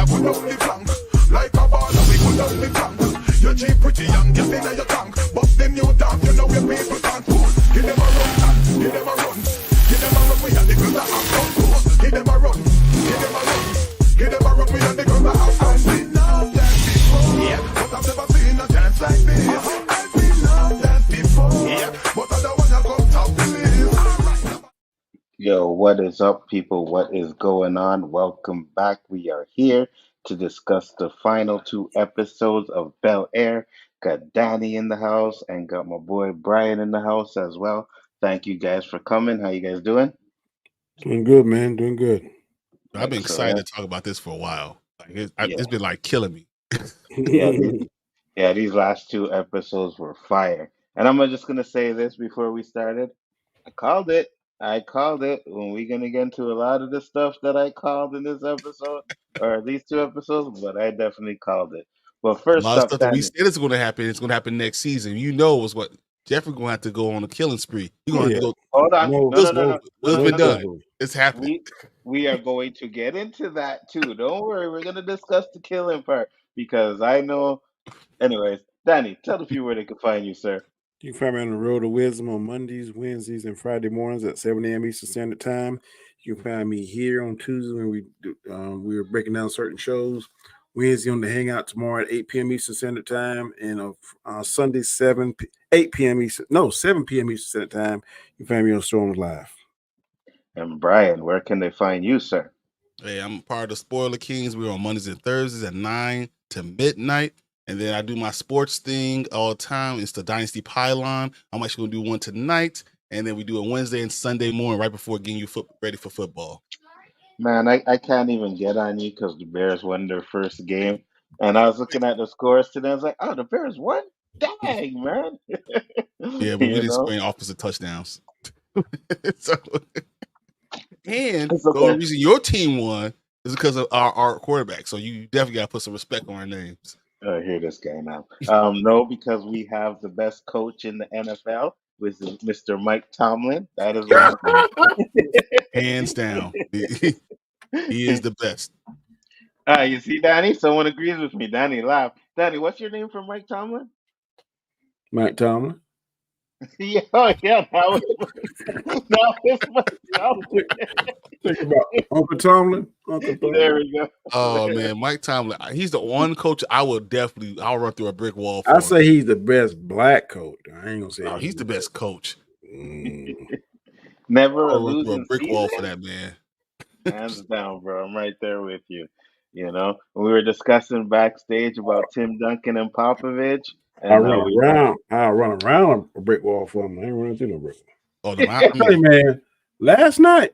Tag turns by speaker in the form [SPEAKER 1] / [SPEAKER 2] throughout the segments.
[SPEAKER 1] put down the flank. Like a baller, we put down the flank. You're cheap, pretty young, get in your tank. But them new dance, you know where people can't push. Give them a run, give them a run. Give them a run, we are the girls that have come close. Give them a run, give them a run. Give them a run, we are the girls that have come. I've been up that before, yeah, but I've never seen a dance like this. I've been up that before, yeah, but I don't wanna come top to this.
[SPEAKER 2] Yo, what is up, people? What is going on? Welcome back. We are here to discuss the final two episodes of Bel Air. Got Danny in the house and got my boy Brian in the house as well. Thank you guys for coming. How you guys doing?
[SPEAKER 3] Doing good, man. Doing good.
[SPEAKER 4] I've been excited
[SPEAKER 2] Excellent.
[SPEAKER 4] to talk about this for a while. Like
[SPEAKER 2] Yeah.
[SPEAKER 4] it's been like killing me.
[SPEAKER 2] These last two episodes were fire. And I'm just gonna say this before we started. I called it. When we're gonna get into a lot of the stuff that I called in this episode or these two episodes, but I definitely called it. Well,
[SPEAKER 4] A
[SPEAKER 2] first
[SPEAKER 4] lot of
[SPEAKER 2] up,
[SPEAKER 4] stuff that we
[SPEAKER 2] Danny.
[SPEAKER 4] said is going to happen. It's going to happen next season. You know, was what Jeffrey going to have to go on a killing spree. He's going to have to go.
[SPEAKER 2] Hold on.
[SPEAKER 3] No,
[SPEAKER 2] No.
[SPEAKER 4] It's been done. It's happening.
[SPEAKER 2] We are going to get into that too. Don't worry, we're gonna discuss the killing part because I know. Anyways, Danny, tell the people where they can find you, sir.
[SPEAKER 3] You can find me on the Road to Wisdom on Mondays, Wednesdays, and Friday mornings at 7 a.m. Eastern Standard Time. You can find me here on Tuesday when we're breaking down certain shows. Wednesday on the Hangout tomorrow at 8 p.m. Eastern Standard Time, and on Sunday 7 p.m. Eastern Standard Time. You can find me on Storms Live.
[SPEAKER 2] And Brian, where can they find you, sir?
[SPEAKER 4] Hey, I'm part of the Spoiler Kings. We're on Mondays and Thursdays at 9 to midnight. And then I do my sports thing all the time. It's the Dynasty Pylon. I'm actually going to do one tonight. And then we do it Wednesday and Sunday morning right before getting you ready for football.
[SPEAKER 2] Man, I can't even get on you because the Bears won their first game. And I was looking at the scores today. I was like, oh, the Bears won? Dang, man.
[SPEAKER 4] Yeah, but we didn't score any offensive touchdowns. And the only reason your team won is because of our quarterback. So you definitely got to put some respect on our names.
[SPEAKER 2] I hear this guy now. No, because we have the best coach in the NFL, with Mr. Mike Tomlin. That is
[SPEAKER 4] hands down. He is the best.
[SPEAKER 2] You see, Danny? Someone agrees with me. Danny, laugh. Danny, what's your name for Mike Tomlin?
[SPEAKER 3] Mike Tomlin.
[SPEAKER 2] Yeah. Now
[SPEAKER 3] Think about Uncle Tomlin.
[SPEAKER 2] There we go.
[SPEAKER 4] Oh man, Mike Tomlin. He's the one coach I'll run through a brick wall for.
[SPEAKER 3] I say he's the best black coach. I ain't gonna say
[SPEAKER 4] he's the best coach.
[SPEAKER 2] Never
[SPEAKER 4] I'll run through a brick
[SPEAKER 2] season?
[SPEAKER 4] wall for that man.
[SPEAKER 2] Hands down, bro. I'm right there with you. You know, we were discussing backstage about Tim Duncan and Popovich. And
[SPEAKER 3] I run around a brick wall for him. I ain't running through no brick wall. Hey, man, last night,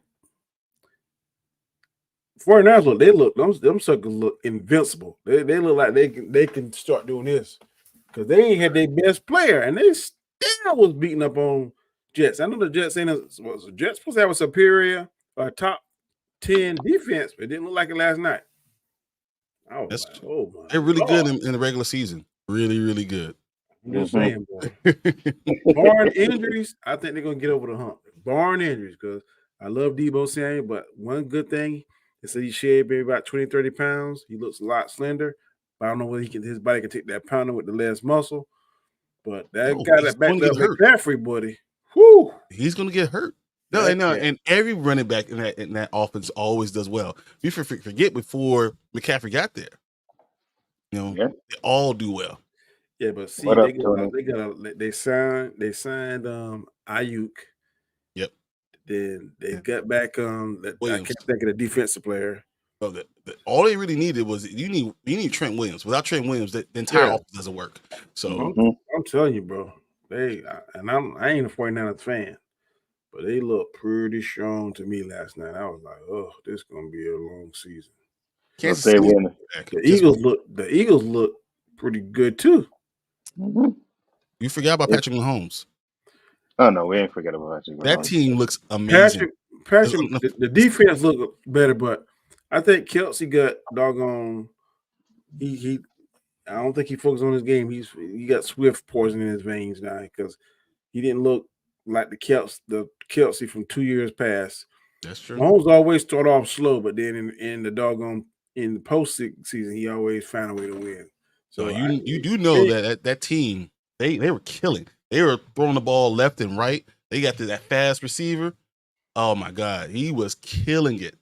[SPEAKER 3] 49ers them suckers look invincible. They look like they can start doing this because they ain't had their best player and they still was beating up on Jets. I know the Jets was the Jets supposed to have a superior top 10 defense, but it didn't look like it last night.
[SPEAKER 4] They're really good in the regular season. Really, really good.
[SPEAKER 3] I'm just saying, boy. Barring injuries, I think they're gonna get over the hump. Barring injuries, because I love Deebo Samuel, but one good thing is that he shed maybe about 20, 30 pounds. He looks a lot slender, but I don't know whether his body can take that pounder with the less muscle. But that guy that backed up McCaffrey, buddy, whoo,
[SPEAKER 4] he's gonna get hurt. No, and every running back in that offense always does well. We forget before McCaffrey got there. You know, they all do well.
[SPEAKER 3] Yeah, but see, they signed Ayuk.
[SPEAKER 4] Yep.
[SPEAKER 3] Then they got back I can't think of the defensive player.
[SPEAKER 4] So all they really needed was you need Trent Williams. Without Trent Williams, the entire offense doesn't work. So
[SPEAKER 3] I'm telling you, bro. I ain't a 49ers fan, but they look pretty strong to me last night. I was like, oh, this is gonna be a long season.
[SPEAKER 4] Kansas City
[SPEAKER 3] the Eagles look pretty good too.
[SPEAKER 4] You forgot about Patrick Mahomes.
[SPEAKER 2] Oh no, we ain't forget about Patrick Mahomes.
[SPEAKER 4] That team looks amazing.
[SPEAKER 3] Patrick, the defense look better, but I think Kelsey got doggone. He I don't think he focused on his game. He got Swift poison in his veins now because he didn't look like the Kelsey from 2 years past.
[SPEAKER 4] That's true.
[SPEAKER 3] Mahomes always start off slow, but then in the doggone in the postseason, he always found a way to win.
[SPEAKER 4] So
[SPEAKER 3] So
[SPEAKER 4] you do know that team they were killing. They were throwing the ball left and right. They got that fast receiver. Oh my God, he was killing it.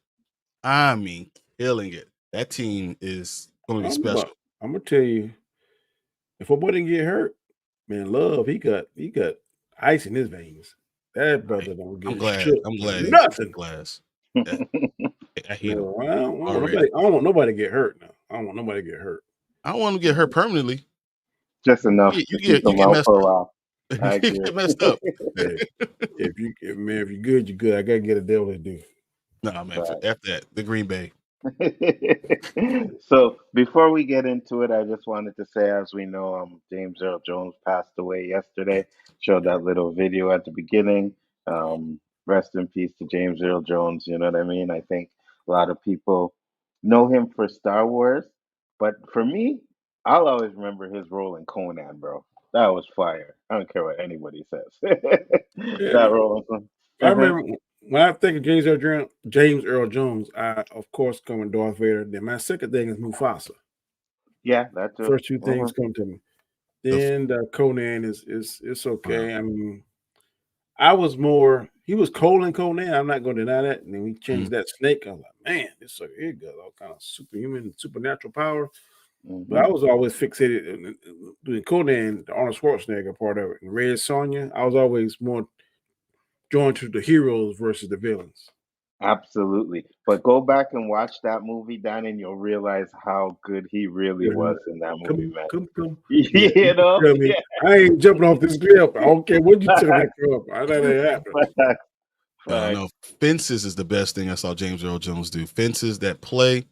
[SPEAKER 4] I mean, killing it. That team is going to be special.
[SPEAKER 3] I'm gonna tell you, if a boy didn't get hurt, man, Love he got ice in his veins. That brother don't get
[SPEAKER 4] I'm glad.
[SPEAKER 3] shook.
[SPEAKER 4] I'm glad.
[SPEAKER 3] Nothing.
[SPEAKER 4] Glass. I hate him.
[SPEAKER 3] I don't want nobody to get hurt now. I don't want nobody to get hurt.
[SPEAKER 4] I don't want him to get hurt permanently.
[SPEAKER 2] Just enough
[SPEAKER 4] You
[SPEAKER 2] to keep them
[SPEAKER 4] get
[SPEAKER 2] out
[SPEAKER 4] messed
[SPEAKER 2] for a
[SPEAKER 4] up.
[SPEAKER 2] while. I
[SPEAKER 4] You
[SPEAKER 2] agree.
[SPEAKER 4] get messed up.
[SPEAKER 3] If you're good, you're good. I gotta get a deal to do.
[SPEAKER 4] Nah, man.
[SPEAKER 2] Right.
[SPEAKER 4] After that, the Green Bay.
[SPEAKER 2] So before we get into it, I just wanted to say, as we know, James Earl Jones passed away yesterday. Showed that little video at the beginning. Rest in peace to James Earl Jones. You know what I mean? I think a lot of people know him for Star Wars, but for me, I'll always remember his role in Conan, bro. That was fire. I don't care what anybody says. That role was.
[SPEAKER 3] I remember when I think of James Earl Jones, I of course come with Darth Vader. Then my second thing is Mufasa.
[SPEAKER 2] Yeah, that's it.
[SPEAKER 3] First two things come to me. Then Conan is okay. I mean, he was cold in Conan. I'm not going to deny that. And then we changed that snake. I was like, man, this sucker here got all kind of superhuman, supernatural power. But I was always fixated in Conan, the Arnold Schwarzenegger part of it. And Red Sonja, I was always more drawn to the heroes versus the villains.
[SPEAKER 2] Absolutely. But go back and watch that movie, Dan, and you'll realize how good he really was in that movie, man.
[SPEAKER 3] Come.
[SPEAKER 2] You know?
[SPEAKER 3] Yeah. I ain't jumping off this cliff. I don't care what you tell me to come up. I know that happen.
[SPEAKER 4] No, Fences is the best thing I saw James Earl Jones do. Fences, that play,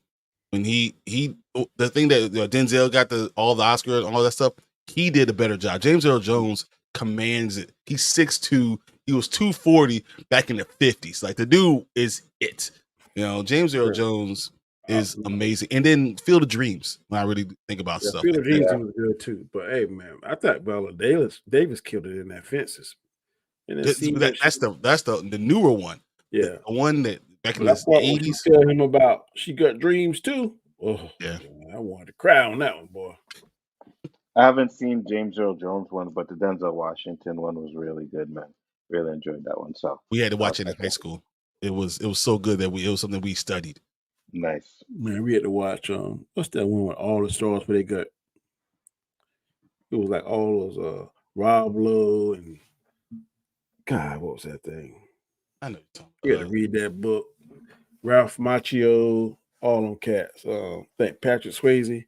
[SPEAKER 4] when the thing that Denzel got all the Oscars and all that stuff, he did a better job. James Earl Jones commands it. He's 6'2". He was 240 back in the 50s. Like, the dude is it. You know, James Earl Jones is amazing. And then Field of Dreams, when I really think about stuff.
[SPEAKER 3] Field of Dreams was good too. But hey, man, I thought Viola Davis killed it in that Fences. And
[SPEAKER 4] that's the newer one.
[SPEAKER 3] Yeah.
[SPEAKER 4] The one that back in
[SPEAKER 3] the
[SPEAKER 4] 80s.
[SPEAKER 3] Tell him about she got dreams too. Oh
[SPEAKER 4] yeah.
[SPEAKER 3] Man, I wanted to cry on that one, boy.
[SPEAKER 2] I haven't seen James Earl Jones one, but the Denzel Washington one was really good, man. Really enjoyed that one. So
[SPEAKER 4] we had to watch it in high school. It was so good that it was something we studied.
[SPEAKER 2] Nice.
[SPEAKER 3] Man, we had to watch what's that one with all the stars where they got it was like all those Rob Lowe and God, what was that thing?
[SPEAKER 4] I know.
[SPEAKER 3] You had to read that book. Ralph Macchio, all them cats. I think Patrick Swayze. It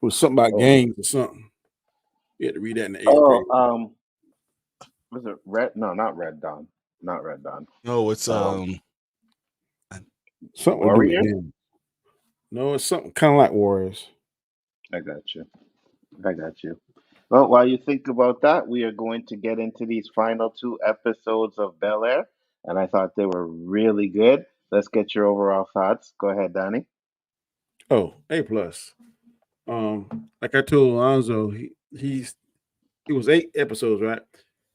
[SPEAKER 3] was something about gangs or something. You had to read that in the 8th grade.
[SPEAKER 2] Was it Red? No, not Red Dawn. Not Red Dawn.
[SPEAKER 4] No, it's
[SPEAKER 3] something
[SPEAKER 2] Warriors.
[SPEAKER 3] No, it's something kind of like Warriors.
[SPEAKER 2] I got you. Well, while you think about that, we are going to get into these final 2 episodes of Bel Air, and I thought they were really good. Let's get your overall thoughts. Go ahead, Danny.
[SPEAKER 3] Oh, A+. Like I told Alonzo, it was 8 episodes, right?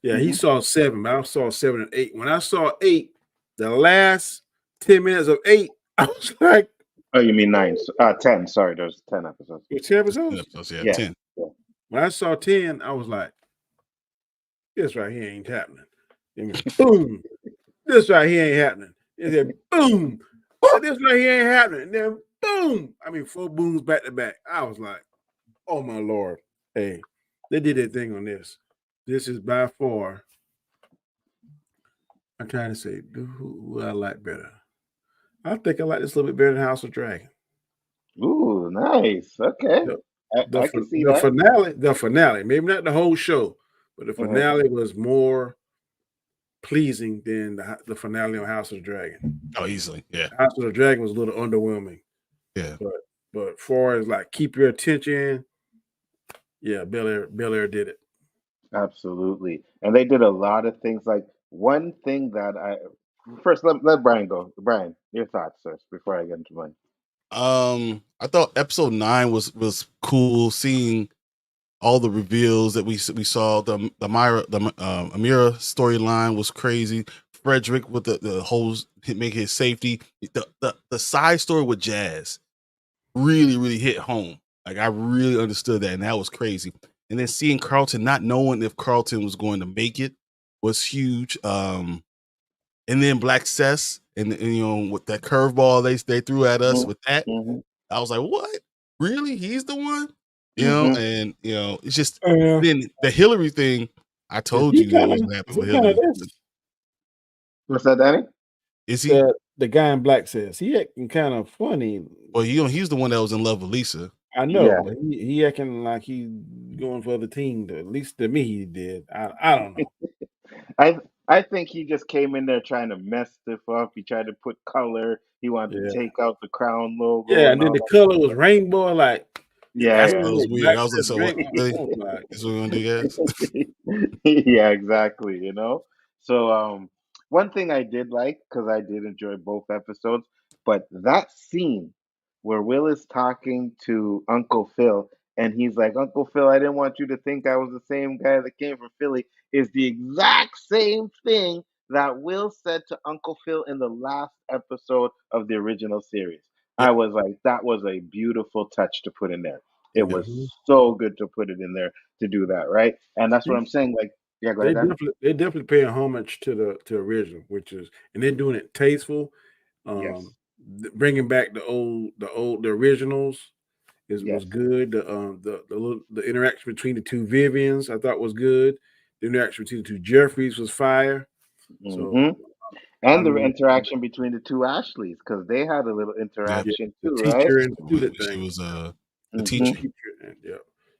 [SPEAKER 3] Yeah, he saw 7, but I saw 7 and 8. When I saw 8, the last 10 minutes of 8, I was like,
[SPEAKER 2] oh, you mean 9? 10. Sorry, there's 10 episodes.
[SPEAKER 3] It was 10 episodes?
[SPEAKER 4] Yeah, 10.
[SPEAKER 2] Yeah.
[SPEAKER 3] When I saw 10, I was like, this right here ain't happening. And boom. This right here ain't happening. And then boom. This right here ain't happening. And then boom. I mean, 4 booms back to back. I was like, oh my Lord. Hey, they did their thing on this. This is by far, I'm trying to say, who I like better. I think I like this a little bit better than House of Dragon.
[SPEAKER 2] Ooh, nice. Okay. I can see that.
[SPEAKER 3] The finale, maybe not the whole show, but the finale was more pleasing than the finale on House of the Dragon.
[SPEAKER 4] Oh, easily. Yeah.
[SPEAKER 3] House of the Dragon was a little underwhelming.
[SPEAKER 4] Yeah.
[SPEAKER 3] But far as like keep your attention, yeah, Bel Air did it.
[SPEAKER 2] Absolutely. And they did a lot of things. Like, one thing that first let Brian go. Brian, your thoughts first before I get into mine.
[SPEAKER 4] I thought episode 9 was cool, seeing all the reveals that we saw. The Amira storyline was crazy. Frederick with the whole make his safety. The side story with Jazz really, really hit home. Like I really understood that, and that was crazy. And then seeing Carlton, not knowing if Carlton was going to make it, was huge. And then Black Cess, and you know, with that curveball they threw at us with that, I was like, what? Really? He's the one? You know, and you know, it's just then the Hillary thing. I told you that was going to happen for Hillary.
[SPEAKER 2] What's that, Danny?
[SPEAKER 4] Is he?
[SPEAKER 3] The guy in Black Cess, he acting kind of funny.
[SPEAKER 4] Well, he's the one that was in love with Lisa.
[SPEAKER 3] I know, but he acting like he going for the team. At least to me, he did. I don't know.
[SPEAKER 2] I think he just came in there trying to mess stuff up. He tried to put color. He wanted to take out the crown logo.
[SPEAKER 3] Yeah, and then the color was rainbow. Like,
[SPEAKER 4] that's what was weird. I was like, so what? Really? That's what we're gonna do, guys?
[SPEAKER 2] Yeah, exactly. You know. So one thing I did like, because I did enjoy both episodes, but that scene where Will is talking to Uncle Phil, and he's like, Uncle Phil, I didn't want you to think I was the same guy that came from Philly, is the exact same thing that Will said to Uncle Phil in the last episode of the original series. I was like, that was a beautiful touch to put in there. It was so good to put it in there to do that, right? And that's what I'm saying. Like, yeah, go ahead.
[SPEAKER 3] They're definitely paying homage to the original, which is, and they're doing it tasteful. Bringing back the originals was good. The interaction between the two Vivians I thought was good. The interaction between the two Jeffries was fire. So,
[SPEAKER 2] and the interaction between the two Ashleys, because they had a little interaction too, right?
[SPEAKER 3] Teacher and student thing.
[SPEAKER 4] She was the teacher.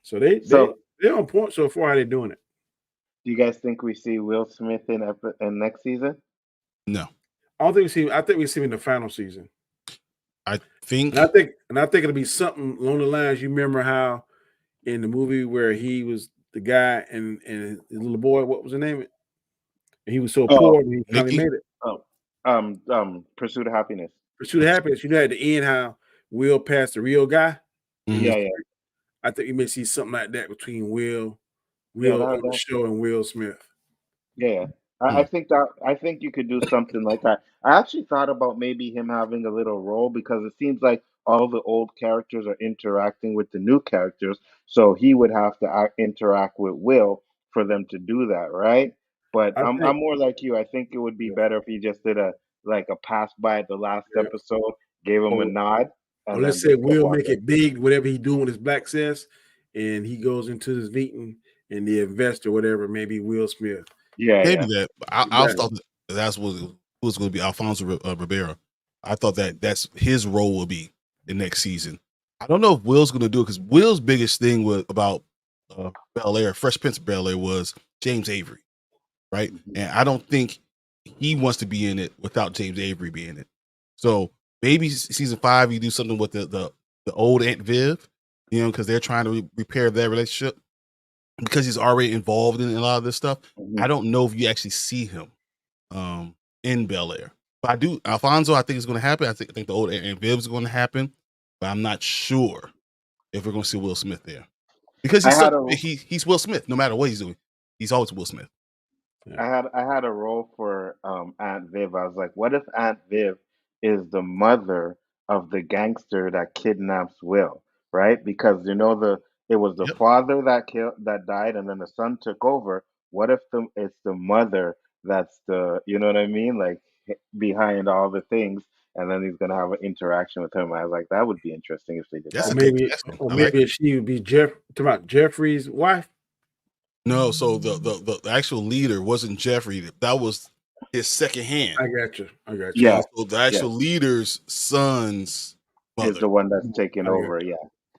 [SPEAKER 3] So they're on point so far. How they doing it?
[SPEAKER 2] Do you guys think we see Will Smith in next season?
[SPEAKER 4] No,
[SPEAKER 3] I don't think we see. I think we see him in the final season.
[SPEAKER 4] I think
[SPEAKER 3] it'll be something along the lines. You remember how in the movie where he was the guy and his little boy, what was the name? And he was so poor and he finally made it.
[SPEAKER 2] Pursuit of Happiness.
[SPEAKER 3] Pursuit of Happiness. You know, at the end how Will passed the real guy.
[SPEAKER 2] Yeah.
[SPEAKER 3] I think you may see something like that between Will on the show and Will Smith.
[SPEAKER 2] Yeah. I think you could do something like that. I actually thought about maybe him having a little role, because it seems like all the old characters are interacting with the new characters, so he would have to interact with Will for them to do that, right? But I'm more like you. I think it would be better if he just did a pass by at the last episode, gave him a nod.
[SPEAKER 3] Or let's say Will make it big, whatever he's doing with his Black Cess, and he goes into this meeting and the investor, whatever, maybe Will Smith.
[SPEAKER 4] Maybe that. I thought that's what it was going to be, Alfonso Ribeiro. I thought that's his role will be the next season. I don't know if Will's going to do it, because Will's biggest thing was about Bel Air, Fresh Prince of Bel Air, was James Avery, right? And I don't think he wants to be in it without James Avery being in it. So maybe season 5 you do something with the old Aunt Viv, you know, because they're trying to repair their relationship, because he's already involved in a lot of this stuff. I don't know if you actually see him in Bel Air. But I do. Alfonso, I think it's going to happen. I think the old Aunt Viv is going to happen. But I'm not sure if we're going to see Will Smith there. Because he's Will Smith. No matter what he's doing, he's always Will Smith.
[SPEAKER 2] I had a role for Aunt Viv. I was like, what if Aunt Viv is the mother of the gangster that kidnaps Will, right? Because you know it was the father that died, and then the son took over. What if it's the mother that's the, you know what I mean, like behind all the things, and then he's gonna have an interaction with him. I was like, that would be interesting if they did that.
[SPEAKER 3] Maybe she would be Jeffrey's wife.
[SPEAKER 4] No, so the actual leader wasn't Jeffrey. That was his second hand.
[SPEAKER 3] I got you.
[SPEAKER 4] Yeah. So the actual leader's son's mother
[SPEAKER 2] is the one that's taking over.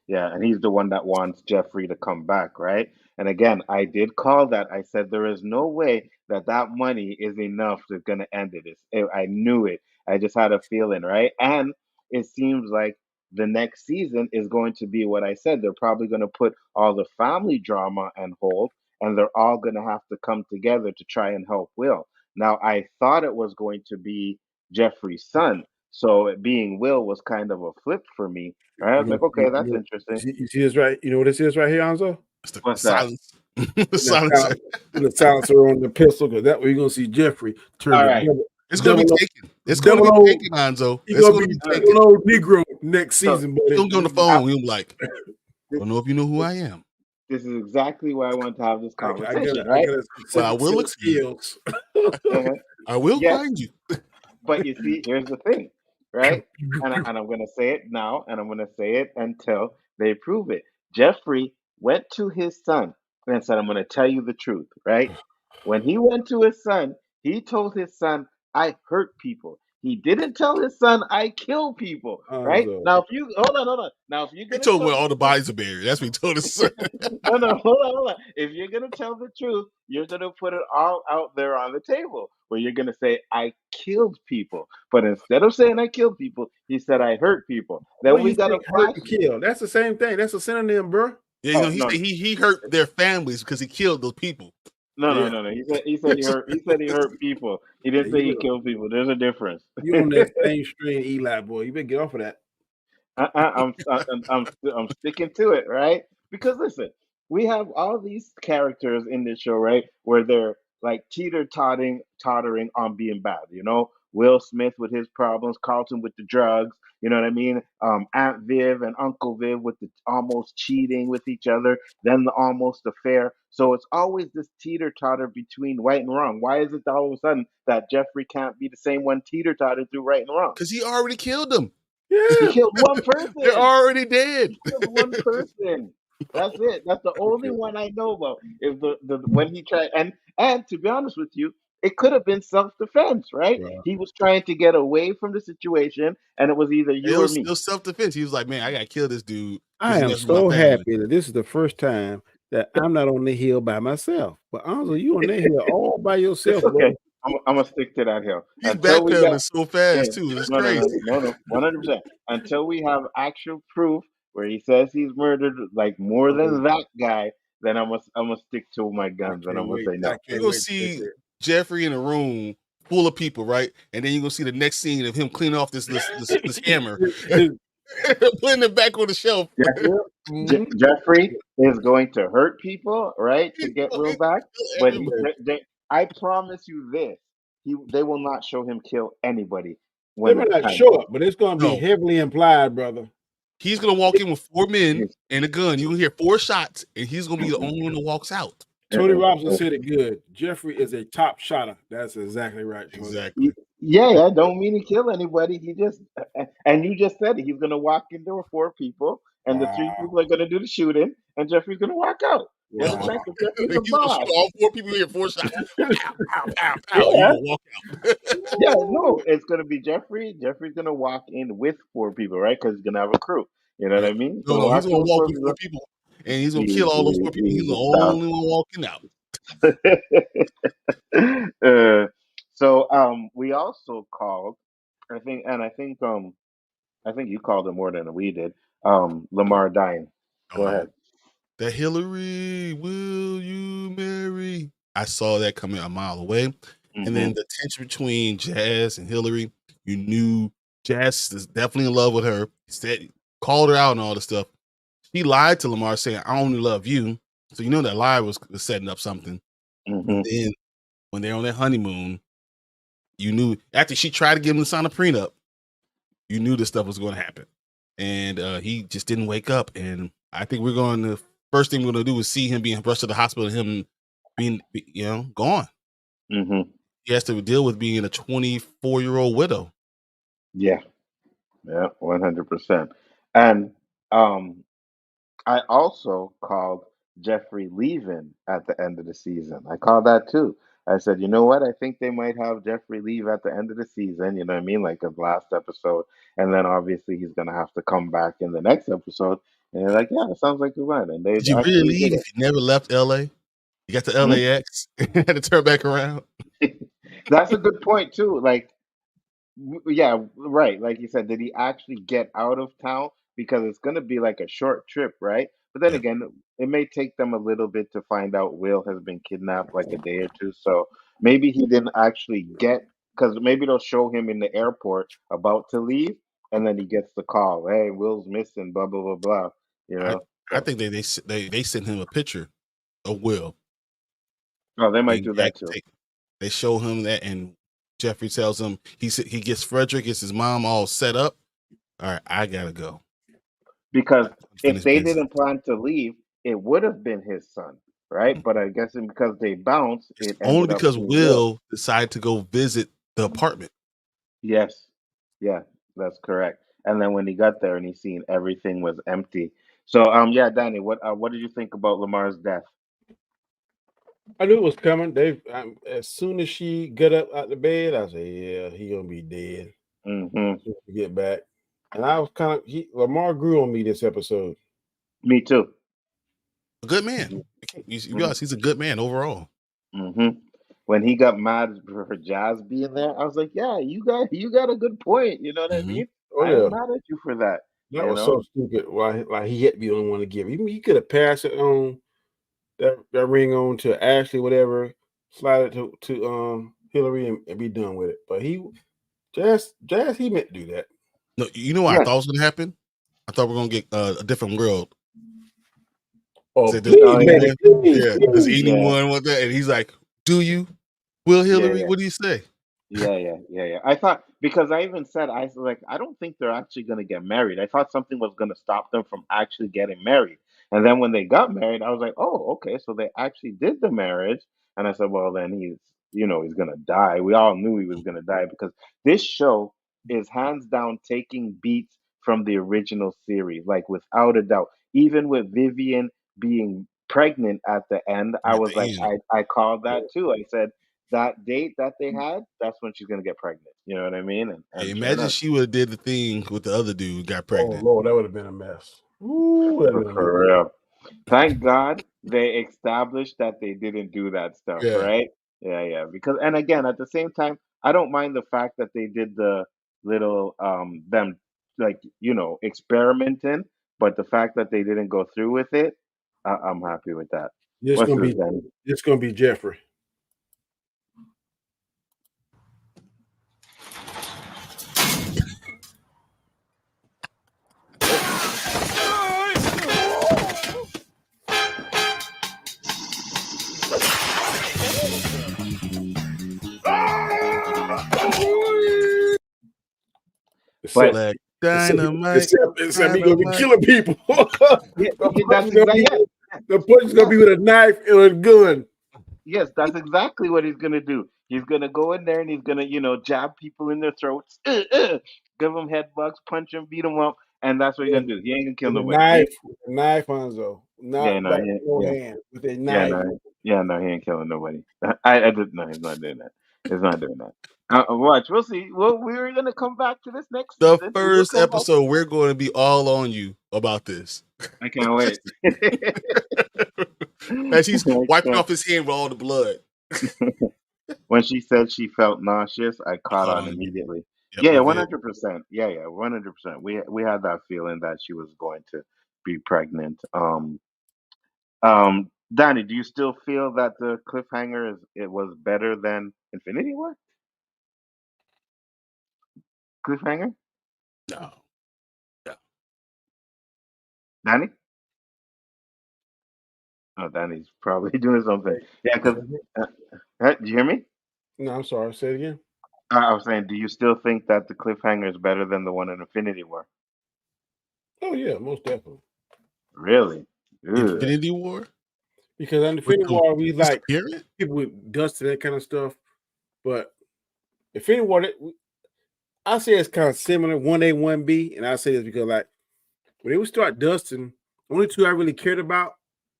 [SPEAKER 2] Yeah, and he's the one that wants Jeffrey to come back, right? And again, I did call that. I said there is no way that money is enough to gonna end it. I knew it. I just had a feeling, right? And it seems like the next season is going to be what I said. They're probably going to put all the family drama on hold, and they're all going to have to come together to try and help Will. Now, I thought it was going to be Jeffrey's son, so it being Will was kind of a flip for me. Right? I was like, okay, that's interesting.
[SPEAKER 3] You see this right? You know what this is right here, Nzo?
[SPEAKER 2] What's
[SPEAKER 4] silence.
[SPEAKER 2] that?
[SPEAKER 4] Silencer.
[SPEAKER 3] The silencer on the pistol, because that way you're gonna see Jeffrey turn.
[SPEAKER 2] All right.
[SPEAKER 4] It's gonna be taken. It's gonna be taken, Nzo.
[SPEAKER 3] He's gonna be an old Negro Next
[SPEAKER 2] So
[SPEAKER 3] season,
[SPEAKER 4] He
[SPEAKER 3] buddy.
[SPEAKER 4] gonna get on the phone. He'll be like, I
[SPEAKER 2] this,
[SPEAKER 4] don't know if you know who I am,
[SPEAKER 2] this is exactly why I want to have this conversation,
[SPEAKER 3] I
[SPEAKER 2] right?
[SPEAKER 3] got a
[SPEAKER 4] but I
[SPEAKER 3] specific
[SPEAKER 4] will
[SPEAKER 3] set of
[SPEAKER 4] look for you.
[SPEAKER 3] skills.
[SPEAKER 2] Uh-huh.
[SPEAKER 4] I will
[SPEAKER 2] Yes,
[SPEAKER 4] find you.
[SPEAKER 2] but you see, here's the thing, right? And I'm going to say it now, and I'm going to say it until they prove it. Jeffrey went to his son and said, I'm going to tell you the truth, right? When he went to his son, he told his son, I hurt people. He didn't tell his son, I kill people, right?
[SPEAKER 3] So,
[SPEAKER 2] Now, if you hold on. Now, if you're
[SPEAKER 4] He
[SPEAKER 2] going to
[SPEAKER 4] told him
[SPEAKER 2] tell
[SPEAKER 4] where
[SPEAKER 2] the
[SPEAKER 4] all the
[SPEAKER 2] truth,
[SPEAKER 4] bodies are buried. That's what he told his son.
[SPEAKER 2] no, hold on. If you're gonna tell the truth, you're gonna put it all out there on the table. Where you're gonna say, "I killed people," but instead of saying "I killed people," he said, "I hurt people."
[SPEAKER 3] what
[SPEAKER 2] Then
[SPEAKER 3] do
[SPEAKER 2] we
[SPEAKER 3] you
[SPEAKER 2] got a
[SPEAKER 3] think hurt
[SPEAKER 2] flash.
[SPEAKER 3] and kill? That's the same thing. That's a synonym, bro.
[SPEAKER 4] Yeah,
[SPEAKER 2] Oh
[SPEAKER 4] he
[SPEAKER 2] no,
[SPEAKER 4] said he hurt their families because he killed those people.
[SPEAKER 3] Yeah.
[SPEAKER 2] no. He said he hurt. He said he hurt people. He
[SPEAKER 3] Yeah,
[SPEAKER 2] didn't say he killed people. There's a difference.
[SPEAKER 3] you on that same string, Eli boy. You better get off of that.
[SPEAKER 2] I'm sticking to it, right? Because listen, we have all these characters in this show, right, where they're like tottering on being bad. You know, Will Smith with his problems, Carlton with the drugs. You know what I mean? Aunt Viv and Uncle Viv with the almost cheating with each other, then the almost affair. So it's always this teeter totter between right and wrong. Why is it all of a sudden that Jeffrey can't be the same one teeter totter through right and wrong?
[SPEAKER 4] Because he already killed them.
[SPEAKER 2] He
[SPEAKER 3] Yeah.
[SPEAKER 2] killed one
[SPEAKER 4] They're
[SPEAKER 2] person.
[SPEAKER 4] already dead.
[SPEAKER 2] Killed one person. That's it. That's the only one I know about. If the when he tried and to be honest with you, it could have been self defense, right?
[SPEAKER 3] Bro.
[SPEAKER 2] He was trying to get away from the situation, and it was either
[SPEAKER 4] It
[SPEAKER 2] you or
[SPEAKER 4] was,
[SPEAKER 2] me.
[SPEAKER 4] self-defense. He was like, man, I gotta kill this dude because
[SPEAKER 3] I
[SPEAKER 4] he
[SPEAKER 3] am
[SPEAKER 4] messed with my
[SPEAKER 3] so
[SPEAKER 4] family.
[SPEAKER 3] happy that this is the first time that I'm not on the hill by myself. But Anzo, you on that hill all by yourself,
[SPEAKER 2] It's okay.
[SPEAKER 3] bro.
[SPEAKER 2] I'm gonna stick to that hill
[SPEAKER 4] He's
[SPEAKER 2] until we
[SPEAKER 4] backpedaling
[SPEAKER 2] got
[SPEAKER 4] so
[SPEAKER 2] yeah.
[SPEAKER 4] fast too. It's crazy.
[SPEAKER 2] No, 100%. Until we have actual proof where he says he's murdered like more than that guy, then I'm gonna stick to my
[SPEAKER 3] I
[SPEAKER 2] guns and
[SPEAKER 3] can't
[SPEAKER 2] I'm gonna
[SPEAKER 3] wait.
[SPEAKER 2] say
[SPEAKER 3] I
[SPEAKER 2] no.
[SPEAKER 4] You're
[SPEAKER 3] can't
[SPEAKER 4] gonna
[SPEAKER 3] wait to
[SPEAKER 4] see
[SPEAKER 3] take it.
[SPEAKER 4] Jeffrey in a room full of people, right? And then you're gonna see the next scene of him cleaning off this hammer, putting it back on the shelf.
[SPEAKER 2] Jeffrey,
[SPEAKER 3] Mhm.
[SPEAKER 2] Jeffrey is going to hurt people, right, to
[SPEAKER 4] He's
[SPEAKER 2] get
[SPEAKER 4] fucking
[SPEAKER 2] Will back.
[SPEAKER 4] kill
[SPEAKER 2] But
[SPEAKER 4] everybody.
[SPEAKER 2] I promise you this: they will not show him kill anybody
[SPEAKER 3] They
[SPEAKER 2] when
[SPEAKER 3] might
[SPEAKER 2] the
[SPEAKER 3] not
[SPEAKER 2] time
[SPEAKER 3] show
[SPEAKER 2] comes.
[SPEAKER 3] it, but it's going to be
[SPEAKER 4] No,
[SPEAKER 3] heavily implied, brother.
[SPEAKER 4] he's gonna walk in with 4 men
[SPEAKER 2] He's-
[SPEAKER 4] and a gun. You can hear 4 shots, and he's gonna be the only one that walks out.
[SPEAKER 3] Tony Robinson said it good. Jeffrey is a top shotter. That's exactly right, Tony.
[SPEAKER 4] Exactly.
[SPEAKER 2] Yeah, don't mean to kill anybody. He just and you just said it. He's gonna walk in there with 4 people, and the 3 people are gonna do the shooting, and Jeffrey's gonna walk out. You
[SPEAKER 4] He's
[SPEAKER 3] Wow.
[SPEAKER 2] understand? 'Cause Jeffrey's a
[SPEAKER 4] gonna shoot
[SPEAKER 2] boss.
[SPEAKER 4] all 4 people. You hear 4 shots. Pow, pow, pow, pow. He's
[SPEAKER 2] Yeah,
[SPEAKER 4] gonna walk out.
[SPEAKER 2] yeah. No, it's gonna be Jeffrey. Jeffrey's gonna walk in with 4 people, right? Because he's gonna have a crew. You know what
[SPEAKER 4] Yeah.
[SPEAKER 2] I mean? He's
[SPEAKER 4] No,
[SPEAKER 2] gonna
[SPEAKER 4] no, he's
[SPEAKER 2] walk
[SPEAKER 4] gonna
[SPEAKER 2] in with
[SPEAKER 4] walk
[SPEAKER 2] four
[SPEAKER 4] with 4
[SPEAKER 2] people.
[SPEAKER 4] people, and he's gonna kill all those 4 people. He's the
[SPEAKER 2] Easy,
[SPEAKER 4] only one walking out.
[SPEAKER 2] so we also called. I think you called it more than we did. Lamar dying.
[SPEAKER 4] Oh
[SPEAKER 2] Go
[SPEAKER 4] yeah.
[SPEAKER 2] ahead.
[SPEAKER 4] That Hillary, will you marry? I saw that coming a mile away. And then the tension between Jazz and Hillary, you knew Jazz is definitely in love with her. Said, called her out and all this stuff. She lied to Lamar saying, I only love you. So you know that lie was setting up something. And then when they're on their honeymoon, you knew after she tried to get him to sign a prenup, you knew this stuff was going to happen. And he just didn't wake up. And I think first thing we're going to do is see him being rushed to the hospital and him being, gone. He has to deal with being a 24-year-old widow.
[SPEAKER 2] Yeah, 100%. And I also called Jeffrey leaving at the end of the season. I called that too. I said, you know what? I think they might have Jeffrey leave at the end of the season. You know what I mean? Like the last episode, and then obviously he's gonna have to come back in the next episode. And they're like, yeah, it sounds like you're right. And they
[SPEAKER 4] Did you really
[SPEAKER 2] actually
[SPEAKER 4] leave
[SPEAKER 2] did
[SPEAKER 4] if you never left LA? You got to LAX and had to turn back around.
[SPEAKER 2] it. That's a good point too. Like, yeah, right. Like you said, did he actually get out of town? Because it's going to be like a short trip, right? But then
[SPEAKER 4] Yeah.
[SPEAKER 2] again, it may take them a little bit to find out Will has been kidnapped, like a day or two. So maybe he didn't actually get, because maybe they'll show him in the airport about to leave, and then he gets the call. Hey, Will's missing. Blah blah blah blah. You
[SPEAKER 4] I,
[SPEAKER 2] know.
[SPEAKER 4] I
[SPEAKER 2] So,
[SPEAKER 4] think they sent him a picture of Will.
[SPEAKER 2] oh, they might
[SPEAKER 4] And
[SPEAKER 2] do
[SPEAKER 4] he had
[SPEAKER 2] that
[SPEAKER 4] to
[SPEAKER 2] too.
[SPEAKER 4] they show him that, and Jeffrey tells him he gets Frederick, gets his mom all set up. all right, I gotta go.
[SPEAKER 2] Because if
[SPEAKER 4] Finish
[SPEAKER 2] they
[SPEAKER 4] business.
[SPEAKER 2] didn't plan to leave, it would have been his son, right? But I guess because they bounced,
[SPEAKER 4] It's
[SPEAKER 2] it
[SPEAKER 4] only
[SPEAKER 2] ended up
[SPEAKER 4] because
[SPEAKER 2] being Will.
[SPEAKER 4] Will decided to go visit the apartment.
[SPEAKER 2] Yes, yeah, that's correct. And then when he got there and he seen everything was empty. So yeah, Danny, what did you think about Lamar's death?
[SPEAKER 3] I knew it was coming. As soon as she got up out the bed, I said, "Yeah, he gonna be dead."
[SPEAKER 2] Hmm.
[SPEAKER 3] As soon as we get back, and I was Lamar grew on me this episode.
[SPEAKER 2] Me too.
[SPEAKER 4] A good man. You realize he's a good man overall.
[SPEAKER 2] Hmm. When he got mad for Jazz being there, I was like, yeah, you got a good point. You know what I
[SPEAKER 4] Mhm.
[SPEAKER 2] mean?
[SPEAKER 3] Oh
[SPEAKER 2] I ain't
[SPEAKER 3] yeah,
[SPEAKER 2] mad at you for that.
[SPEAKER 3] that
[SPEAKER 2] You
[SPEAKER 3] was
[SPEAKER 2] know?
[SPEAKER 3] so stupid. Why, like he had to be the only one to give. He could have passed it on that ring on to Ashley, whatever, slide it to Hillary and be done with it. But Jazz, he meant to do that.
[SPEAKER 4] No, you know what I
[SPEAKER 2] Yeah.
[SPEAKER 4] thought was gonna happen? I thought we are gonna get a different world.
[SPEAKER 3] Oh,
[SPEAKER 4] Said, does
[SPEAKER 3] please,
[SPEAKER 2] Oh yeah.
[SPEAKER 3] baby,
[SPEAKER 4] anyone?
[SPEAKER 3] please,
[SPEAKER 4] Yeah, does
[SPEAKER 3] please.
[SPEAKER 2] Yeah.
[SPEAKER 4] anyone want that? And he's like, "Do you, Will
[SPEAKER 2] Yeah.
[SPEAKER 4] Hillary?
[SPEAKER 2] Yeah.
[SPEAKER 4] What do you say?"
[SPEAKER 2] Yeah. I thought because I even said I was like I don't think they're actually gonna get married. I thought something was gonna stop them from actually getting married. And then when they got married, I was like, oh, okay, so they actually did the marriage. And I said, well, then he's gonna die. We all knew he was gonna die because this show is hands down taking beats from the original series, like without a doubt. Even with Vivian being pregnant at the end, I
[SPEAKER 4] At
[SPEAKER 2] was like,
[SPEAKER 4] the end,
[SPEAKER 2] I called that too. I said that date that they had, that's when she's gonna get pregnant. You know what I mean?
[SPEAKER 4] hey,
[SPEAKER 2] And sure
[SPEAKER 4] imagine
[SPEAKER 2] enough,
[SPEAKER 4] she would have did the thing with the other dude, got
[SPEAKER 3] Oh
[SPEAKER 4] pregnant.
[SPEAKER 3] Lord, that would have been a mess. Ooh, that would have been a
[SPEAKER 2] for
[SPEAKER 3] mess.
[SPEAKER 2] real. Thank God they established that they didn't do that stuff,
[SPEAKER 4] Yeah,
[SPEAKER 2] right? Yeah. Because and again, at the same time, I don't mind the fact that they did the little them like experimenting, but the fact that they didn't go through with it, I'm happy with that.
[SPEAKER 3] It's
[SPEAKER 2] What's
[SPEAKER 3] gonna
[SPEAKER 2] this
[SPEAKER 3] be,
[SPEAKER 2] then?
[SPEAKER 3] it's gonna be Jeffrey.
[SPEAKER 2] But
[SPEAKER 3] Except,
[SPEAKER 4] like
[SPEAKER 3] except,
[SPEAKER 4] dynamite,
[SPEAKER 3] except he gonna be
[SPEAKER 4] dynamite.
[SPEAKER 3] killing people.
[SPEAKER 2] yeah,
[SPEAKER 3] The punch
[SPEAKER 2] that's
[SPEAKER 3] is gonna be,
[SPEAKER 2] exactly
[SPEAKER 3] the punch is gonna
[SPEAKER 2] yeah.
[SPEAKER 3] be with a knife and a gun.
[SPEAKER 2] Yes, that's exactly what he's gonna do. He's gonna go in there and he's gonna, jab people in their throats, give them headbutts, punch them, beat them up, and that's what he's
[SPEAKER 3] And,
[SPEAKER 2] gonna do. He ain't gonna kill
[SPEAKER 3] and a
[SPEAKER 2] nobody. He,
[SPEAKER 3] knife, Hanzo,
[SPEAKER 2] yeah,
[SPEAKER 3] not
[SPEAKER 2] no,
[SPEAKER 3] like no
[SPEAKER 2] yeah,
[SPEAKER 3] hand with a
[SPEAKER 2] yeah,
[SPEAKER 3] knife.
[SPEAKER 2] no, yeah, no, he ain't killing nobody. I did no, he's not doing that. He's not doing that. Watch, we'll see. Well, we're gonna come back to this next
[SPEAKER 4] The
[SPEAKER 2] season. We'll
[SPEAKER 4] first
[SPEAKER 2] come back.
[SPEAKER 4] episode, we're going to be all on you about this.
[SPEAKER 2] I can't wait.
[SPEAKER 4] As he's
[SPEAKER 2] I
[SPEAKER 4] wiping
[SPEAKER 2] can't.
[SPEAKER 4] off his hand with all the blood.
[SPEAKER 2] When she said she felt nauseous, I
[SPEAKER 4] I
[SPEAKER 2] caught
[SPEAKER 4] caught
[SPEAKER 2] on
[SPEAKER 4] on immediately.
[SPEAKER 2] immediately.
[SPEAKER 4] Yep,
[SPEAKER 2] Yeah,
[SPEAKER 4] we did.
[SPEAKER 2] 100%. Yeah, 100%. We had that feeling that she was going to be pregnant. Danny, do you still feel that the cliffhanger it was better than Infinity War? Cliffhanger,
[SPEAKER 4] No, no.
[SPEAKER 2] Danny? Oh, Danny's probably doing something. Yeah, because do you hear me?
[SPEAKER 3] No, I'm sorry. Say it again.
[SPEAKER 2] I was saying, do you still think that the cliffhanger is better than the one in Infinity War?
[SPEAKER 3] Oh yeah, most definitely.
[SPEAKER 2] Really? Ugh.
[SPEAKER 4] Infinity War
[SPEAKER 3] Because on the
[SPEAKER 4] with
[SPEAKER 3] Infinity
[SPEAKER 4] them
[SPEAKER 3] War, we like
[SPEAKER 4] disappearing?
[SPEAKER 3] people with dust and that kind of stuff. But Infinity War, I say it's kind of similar, 1A, 1B, and I say this because like when they would start dusting, only two I really cared about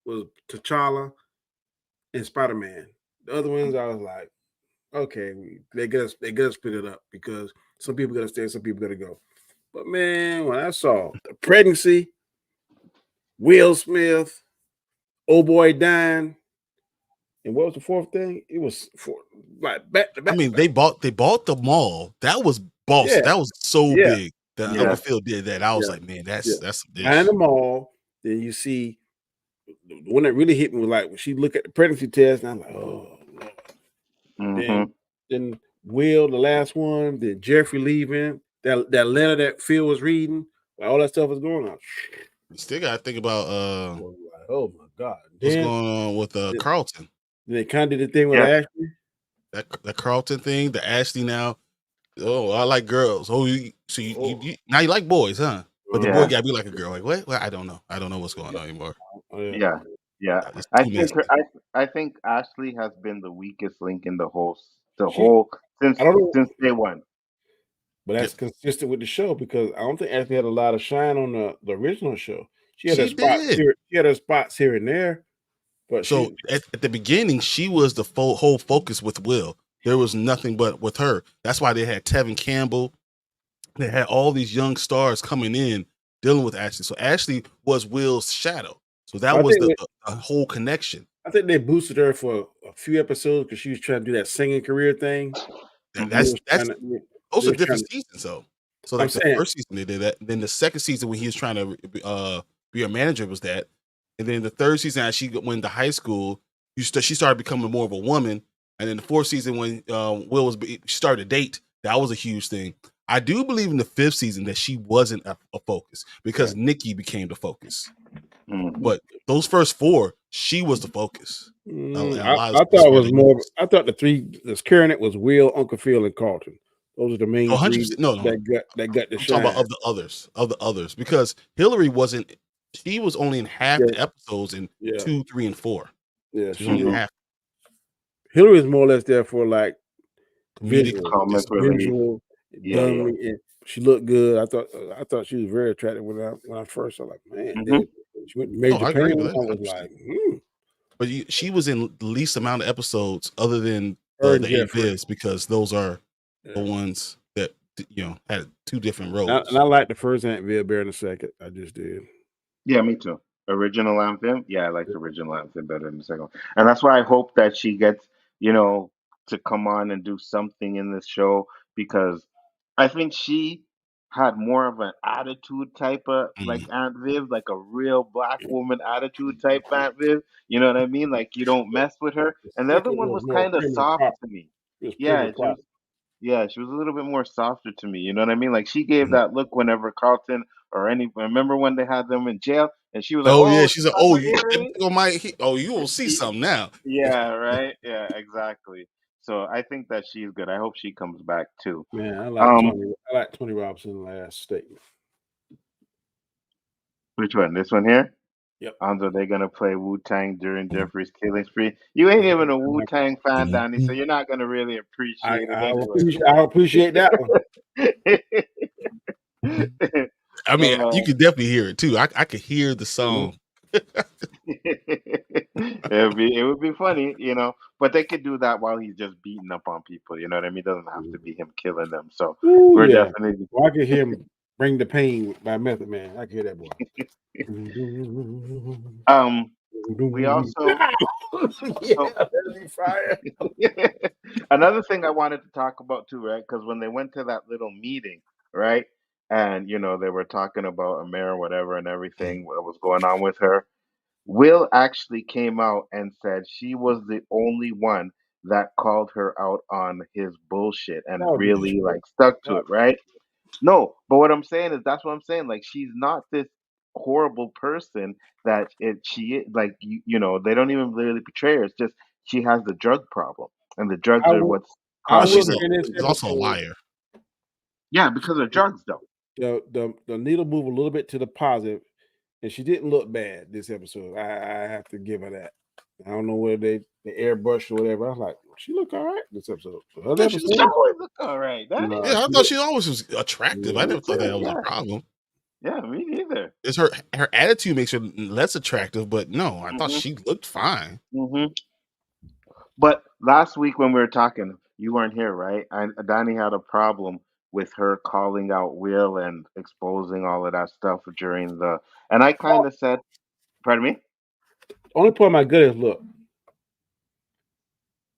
[SPEAKER 3] was T'Challa and Spider-Man. The other ones I was like, okay, they gotta split it up because some people gotta stay, some people gotta go. But man, when I saw the pregnancy, Will Smith, old boy dying, and what was the fourth thing? It was like back to
[SPEAKER 4] I
[SPEAKER 3] back to
[SPEAKER 4] mean,
[SPEAKER 3] back.
[SPEAKER 4] they bought the mall. That was boss.
[SPEAKER 3] Yeah,
[SPEAKER 4] That was so
[SPEAKER 3] yeah,
[SPEAKER 4] big. The
[SPEAKER 2] Yeah.
[SPEAKER 4] other field did that. I was
[SPEAKER 3] yeah,
[SPEAKER 4] like, man,
[SPEAKER 3] yeah.
[SPEAKER 4] that's some
[SPEAKER 3] Behind
[SPEAKER 4] dish.
[SPEAKER 3] the mall, then you see the one that really hit me was like when she looked at the pregnancy test, and I'm like, oh Lord.
[SPEAKER 2] Mm-hmm.
[SPEAKER 3] Then Will, the last one, then Jeffrey leaving, that letter that Phil was reading, while all that stuff was going on.
[SPEAKER 4] You still gotta think about
[SPEAKER 3] I was like, oh my God.
[SPEAKER 4] what's
[SPEAKER 3] Then,
[SPEAKER 4] going on with
[SPEAKER 3] then
[SPEAKER 4] Carlton.
[SPEAKER 3] they kind of did the thing with
[SPEAKER 2] Yes.
[SPEAKER 3] Ashley.
[SPEAKER 4] That Carlton thing, the Ashley now. Oh, I like girls. Oh, now you like boys, huh? But the boy
[SPEAKER 2] Yeah.
[SPEAKER 4] gotta be like a girl. Like what? Well, I don't know. I don't know what's going on anymore.
[SPEAKER 2] Yeah. Yeah.
[SPEAKER 4] It's
[SPEAKER 2] I
[SPEAKER 4] too
[SPEAKER 2] think
[SPEAKER 4] messy.
[SPEAKER 2] I think Ashley has been the weakest link in the whole
[SPEAKER 3] She, I don't know,
[SPEAKER 2] since day one.
[SPEAKER 3] but that's consistent with the show because I don't think Ashley had a lot of shine on the original show. She had her
[SPEAKER 4] She
[SPEAKER 3] spots
[SPEAKER 4] did.
[SPEAKER 3] here. She had her spots here and there, but
[SPEAKER 4] So
[SPEAKER 3] she
[SPEAKER 4] at the beginning, she was the whole focus with Will. There was nothing but with her. That's why they had Tevin Campbell. They had all these young stars coming in dealing with Ashley. So Ashley was Will's shadow. So that
[SPEAKER 3] I
[SPEAKER 4] was
[SPEAKER 3] think
[SPEAKER 4] the whole connection.
[SPEAKER 3] I think they boosted her for a few episodes because she was trying to do that singing career thing. They was
[SPEAKER 4] That's
[SPEAKER 3] trying to.
[SPEAKER 4] those
[SPEAKER 3] They
[SPEAKER 4] are
[SPEAKER 3] was trying
[SPEAKER 4] different
[SPEAKER 3] to.
[SPEAKER 4] seasons though. So
[SPEAKER 3] I'm
[SPEAKER 4] like the
[SPEAKER 3] saying,
[SPEAKER 4] first season they did that. Then the second season when he was trying to be a manager was that. And then the third season as she went to high school, she started becoming more of a woman. And then the fourth season when Will was she started to date, that was a huge thing. I do believe in the fifth season that she wasn't a focus because Nikki became the focus. But those first four, she was the focus. And a lot of
[SPEAKER 3] I
[SPEAKER 4] was
[SPEAKER 3] thought it
[SPEAKER 4] where
[SPEAKER 3] was
[SPEAKER 4] the
[SPEAKER 3] more. I thought the three that's carrying it was Will, Uncle Phil, and Carlton. Those are the main
[SPEAKER 4] 100%.
[SPEAKER 3] three
[SPEAKER 4] No,
[SPEAKER 3] that got the
[SPEAKER 4] I'm talking about
[SPEAKER 3] shine.
[SPEAKER 4] of the others, because Hillary wasn't. She was only in half
[SPEAKER 3] Yeah,
[SPEAKER 4] the episodes in
[SPEAKER 3] yeah,
[SPEAKER 4] 2, 3, and 4.
[SPEAKER 3] yeah.
[SPEAKER 4] She was only in half
[SPEAKER 3] Hillary is more or less there for like
[SPEAKER 4] comedic.
[SPEAKER 2] Comic relief.
[SPEAKER 3] visual,
[SPEAKER 2] Yeah, yeah.
[SPEAKER 3] dummy, and she looked good. I thought she was very attractive when I first saw. Like, man, then she went to Major
[SPEAKER 4] I agree
[SPEAKER 3] Payne.
[SPEAKER 4] with
[SPEAKER 3] I
[SPEAKER 4] that.
[SPEAKER 3] was
[SPEAKER 4] 100%.
[SPEAKER 3] like,
[SPEAKER 4] But she was in the least amount of episodes other than
[SPEAKER 3] her and
[SPEAKER 4] the A
[SPEAKER 3] Jeffrey.
[SPEAKER 4] Biz, because those are the
[SPEAKER 3] Yeah.
[SPEAKER 4] ones that had two different
[SPEAKER 3] And
[SPEAKER 4] roles.
[SPEAKER 3] I like the first Aunt better than the second. I just did.
[SPEAKER 2] Yeah, me too. Original Anthem. Yeah, I like the original Anthem better than the second one. And that's why I hope that she gets, you know, to come on and do something in this show, because I think she had more of an attitude type of like
[SPEAKER 4] Mm.
[SPEAKER 2] Aunt Viv, like a real black woman attitude type Aunt Viv. You know what I mean? Like you don't mess with her.
[SPEAKER 3] The
[SPEAKER 2] And the other
[SPEAKER 3] second
[SPEAKER 2] one
[SPEAKER 3] was
[SPEAKER 2] was
[SPEAKER 3] more
[SPEAKER 2] kind of
[SPEAKER 3] prim and
[SPEAKER 2] soft
[SPEAKER 3] proper.
[SPEAKER 2] to me.
[SPEAKER 3] It was prim
[SPEAKER 2] Yeah,
[SPEAKER 3] and
[SPEAKER 2] she was.
[SPEAKER 3] proper.
[SPEAKER 2] Yeah, she was a little bit more softer to me. You know what I mean? Like she gave
[SPEAKER 4] Mhm.
[SPEAKER 2] that look whenever Carlton or any. Remember when they had them in jail, and she was like,
[SPEAKER 4] Oh yeah,
[SPEAKER 2] "Oh,
[SPEAKER 4] she's
[SPEAKER 2] she's
[SPEAKER 4] like,
[SPEAKER 2] on
[SPEAKER 4] oh,
[SPEAKER 2] my
[SPEAKER 4] you got that
[SPEAKER 2] earring."
[SPEAKER 4] big on my. You will see something now.
[SPEAKER 2] Yeah, right. Yeah, exactly. So I think that she's good. I hope she comes back too.
[SPEAKER 3] Man, I like
[SPEAKER 2] Um,
[SPEAKER 3] Tony. I like Tony Robinson last statement.
[SPEAKER 2] which one? This one here?
[SPEAKER 3] Yep.
[SPEAKER 2] Anzo, they're gonna play Wu Tang during Jeffrey's killing spree. You ain't even a Wu Tang fan, Danny, so you're not gonna really appreciate it anyway.
[SPEAKER 3] I appreciate that one.
[SPEAKER 4] I mean, you
[SPEAKER 2] uh,
[SPEAKER 4] could definitely hear it too. I could hear the
[SPEAKER 3] Mhm.
[SPEAKER 4] song.
[SPEAKER 2] it would be funny, but they could do that while he's just beating up on people. You know what I mean? It doesn't have to be him killing them. So
[SPEAKER 3] Ooh,
[SPEAKER 2] we're
[SPEAKER 3] yeah.
[SPEAKER 2] definitely.
[SPEAKER 3] Well, I can hear him bring the pain by Method Man. I can hear that boy.
[SPEAKER 2] We also.
[SPEAKER 3] Yeah,
[SPEAKER 2] So
[SPEAKER 3] that'd be fire.
[SPEAKER 2] another thing I wanted to talk about too, right? Because when they went to that little meeting, right, and they were talking about Amir, whatever, and everything what was going on with her. Will actually came out and said she was the only one that called her out on his bullshit and
[SPEAKER 3] That would be
[SPEAKER 2] really
[SPEAKER 3] disrespectful.
[SPEAKER 2] like stuck to
[SPEAKER 3] That
[SPEAKER 2] it, right? No, but what I'm saying is that's what I'm saying. Like she's not this horrible person that she is. Like they don't even really portray her. It's just she has the drug problem, and the drugs
[SPEAKER 3] I
[SPEAKER 2] are
[SPEAKER 3] will.
[SPEAKER 2] what's
[SPEAKER 3] I
[SPEAKER 2] causing
[SPEAKER 3] will
[SPEAKER 2] her
[SPEAKER 3] say
[SPEAKER 2] to
[SPEAKER 3] in this
[SPEAKER 2] do
[SPEAKER 4] He's
[SPEAKER 2] this.
[SPEAKER 4] also a
[SPEAKER 3] episode,
[SPEAKER 4] liar.
[SPEAKER 2] Yeah, because of drugs, though.
[SPEAKER 3] the needle moved a little bit to the positive, and she didn't look bad this episode. I have to give her that. I don't know whether they airbrush or whatever. I was like, she looked all right this episode. The other
[SPEAKER 4] Yeah,
[SPEAKER 2] She
[SPEAKER 3] episode,
[SPEAKER 2] always look all right, Danny.
[SPEAKER 3] no,
[SPEAKER 4] yeah, I
[SPEAKER 3] she
[SPEAKER 4] thought
[SPEAKER 3] looked.
[SPEAKER 4] she always was attractive. I
[SPEAKER 3] Yeah.
[SPEAKER 2] Me
[SPEAKER 4] never thought
[SPEAKER 2] too.
[SPEAKER 4] that was a
[SPEAKER 2] Yeah,
[SPEAKER 4] problem.
[SPEAKER 2] yeah, me neither.
[SPEAKER 4] It's her attitude makes her less attractive, but no, I thought
[SPEAKER 2] Hmm.
[SPEAKER 4] she looked fine.
[SPEAKER 2] Hmm. But last week when we were talking, you weren't here, right? And Danny had a problem with her calling out Will and exposing all of that stuff during the. And I kind of said, "Pardon me."
[SPEAKER 3] Only part of my good is look,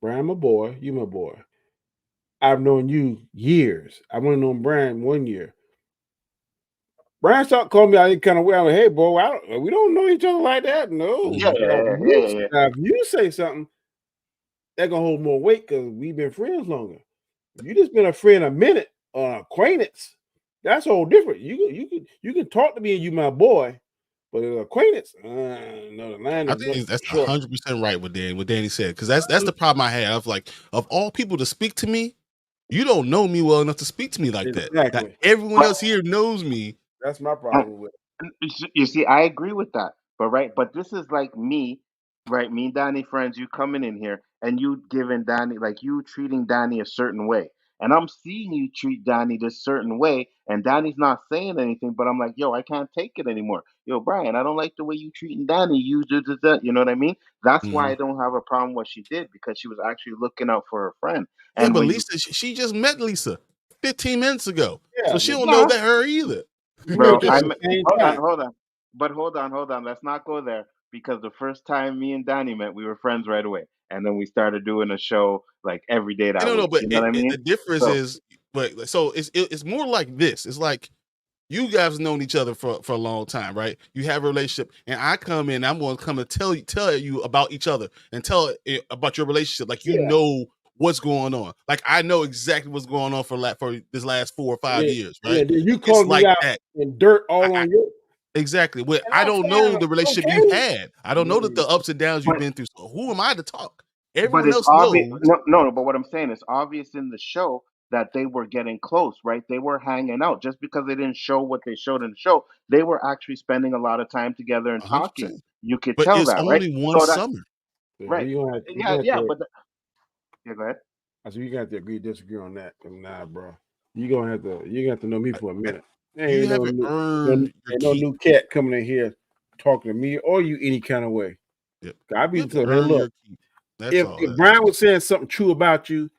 [SPEAKER 3] Brian, my boy, you my boy. I've known you years. I've only known Brian 1 year. Brian started calling me out any kind of way. I'm like, hey, bro, we don't know each other like that. No.
[SPEAKER 2] Yeah,
[SPEAKER 4] Mhm.
[SPEAKER 2] yeah, yeah, yeah, yeah.
[SPEAKER 3] Now, if you say something, that's gonna hold more weight because we've been friends longer. If you just been a friend a minute, acquaintance, that's all different. You can talk to me and you my boy, but an acquaintance, no, the line
[SPEAKER 4] I
[SPEAKER 3] is much
[SPEAKER 4] think that's
[SPEAKER 3] short.
[SPEAKER 4] 100% right what Danny said, because that's the problem I have. Like, of all people to speak to me, You don't know me well enough to speak to me like that. Now,
[SPEAKER 3] Exactly.
[SPEAKER 4] everyone else here knows me.
[SPEAKER 3] That's my problem with it.
[SPEAKER 2] You see, I agree with that. But this is like me, right? Me and Danny friends, you coming in here and you giving Danny, like you treating Danny a certain way. And I'm seeing you treat Danny this certain way, and Danny's not saying anything, but I'm like, yo, I can't take it anymore. Yo, Brian, I don't like the way you treating Danny. You know what I mean? That's why I
[SPEAKER 4] Mhm.
[SPEAKER 2] don't have a problem what she did, because she was actually looking out for her friend.
[SPEAKER 4] Yeah,
[SPEAKER 2] And
[SPEAKER 4] but
[SPEAKER 2] when you,
[SPEAKER 4] Lisa, she just met Lisa 15 minutes ago.
[SPEAKER 3] Yeah,
[SPEAKER 4] So she don't know
[SPEAKER 2] nah,
[SPEAKER 4] that her either.
[SPEAKER 3] you
[SPEAKER 2] bro,
[SPEAKER 3] met them at the same time.
[SPEAKER 2] hold on, but hold on. Let's not go there, because the first time me and Danny met, we were friends right away, and then we started doing a show like every day
[SPEAKER 4] I
[SPEAKER 2] that
[SPEAKER 4] don't know,
[SPEAKER 2] week.
[SPEAKER 4] but
[SPEAKER 2] You know what I mean?
[SPEAKER 4] the difference
[SPEAKER 2] So
[SPEAKER 4] is, but so it's more like this. It's like you guys have known each other for a long time, right? You have a relationship, and I come in, I'm going to come and tell you about each other and tell it about your relationship, like you
[SPEAKER 3] Yeah,
[SPEAKER 4] know what's going on. Like I know exactly what's going on for this last 4 or 5
[SPEAKER 3] yeah,
[SPEAKER 4] years,
[SPEAKER 3] yeah.
[SPEAKER 4] right?
[SPEAKER 3] Then you
[SPEAKER 4] It's
[SPEAKER 3] called me
[SPEAKER 4] like
[SPEAKER 3] out
[SPEAKER 4] that.
[SPEAKER 3] and dirt all
[SPEAKER 4] I
[SPEAKER 3] on you,
[SPEAKER 4] exactly. Well,
[SPEAKER 3] and
[SPEAKER 4] I
[SPEAKER 3] I'm
[SPEAKER 4] don't know
[SPEAKER 3] saying,
[SPEAKER 4] the relationship you've
[SPEAKER 3] okay.
[SPEAKER 4] had. I don't know the ups and downs you've
[SPEAKER 2] but
[SPEAKER 4] been through. So who am I to talk?
[SPEAKER 2] but
[SPEAKER 4] Everyone
[SPEAKER 2] it's
[SPEAKER 4] else
[SPEAKER 2] obvious.
[SPEAKER 4] knows.
[SPEAKER 2] No, no, no. But what I'm saying is obvious in the show that they were getting close, right? They were hanging out. Just because they didn't show what they showed in the show, they were actually spending a lot of time together and talking.
[SPEAKER 4] 100%.
[SPEAKER 2] You could
[SPEAKER 4] But
[SPEAKER 2] tell
[SPEAKER 4] it's
[SPEAKER 2] that, right?
[SPEAKER 4] only one
[SPEAKER 2] So that,
[SPEAKER 4] summer.
[SPEAKER 3] Yeah,
[SPEAKER 2] right?
[SPEAKER 3] we
[SPEAKER 2] Yeah,
[SPEAKER 3] gonna have
[SPEAKER 2] yeah.
[SPEAKER 3] to.
[SPEAKER 2] Yeah, go ahead.
[SPEAKER 3] I said, you got to agree, disagree on that. Nah, bro. You gonna have to know me for a
[SPEAKER 4] Like,
[SPEAKER 3] minute. There
[SPEAKER 4] you
[SPEAKER 3] ain't
[SPEAKER 4] haven't earned your
[SPEAKER 3] ain't no
[SPEAKER 4] keep.
[SPEAKER 3] new cat coming in here talking to me or you any kind of way.
[SPEAKER 4] Yep.
[SPEAKER 3] I
[SPEAKER 4] You
[SPEAKER 3] be
[SPEAKER 4] have to
[SPEAKER 3] telling, hey,
[SPEAKER 4] earn
[SPEAKER 3] look,
[SPEAKER 4] your keep. That's all.
[SPEAKER 3] if Brian was saying something true about you,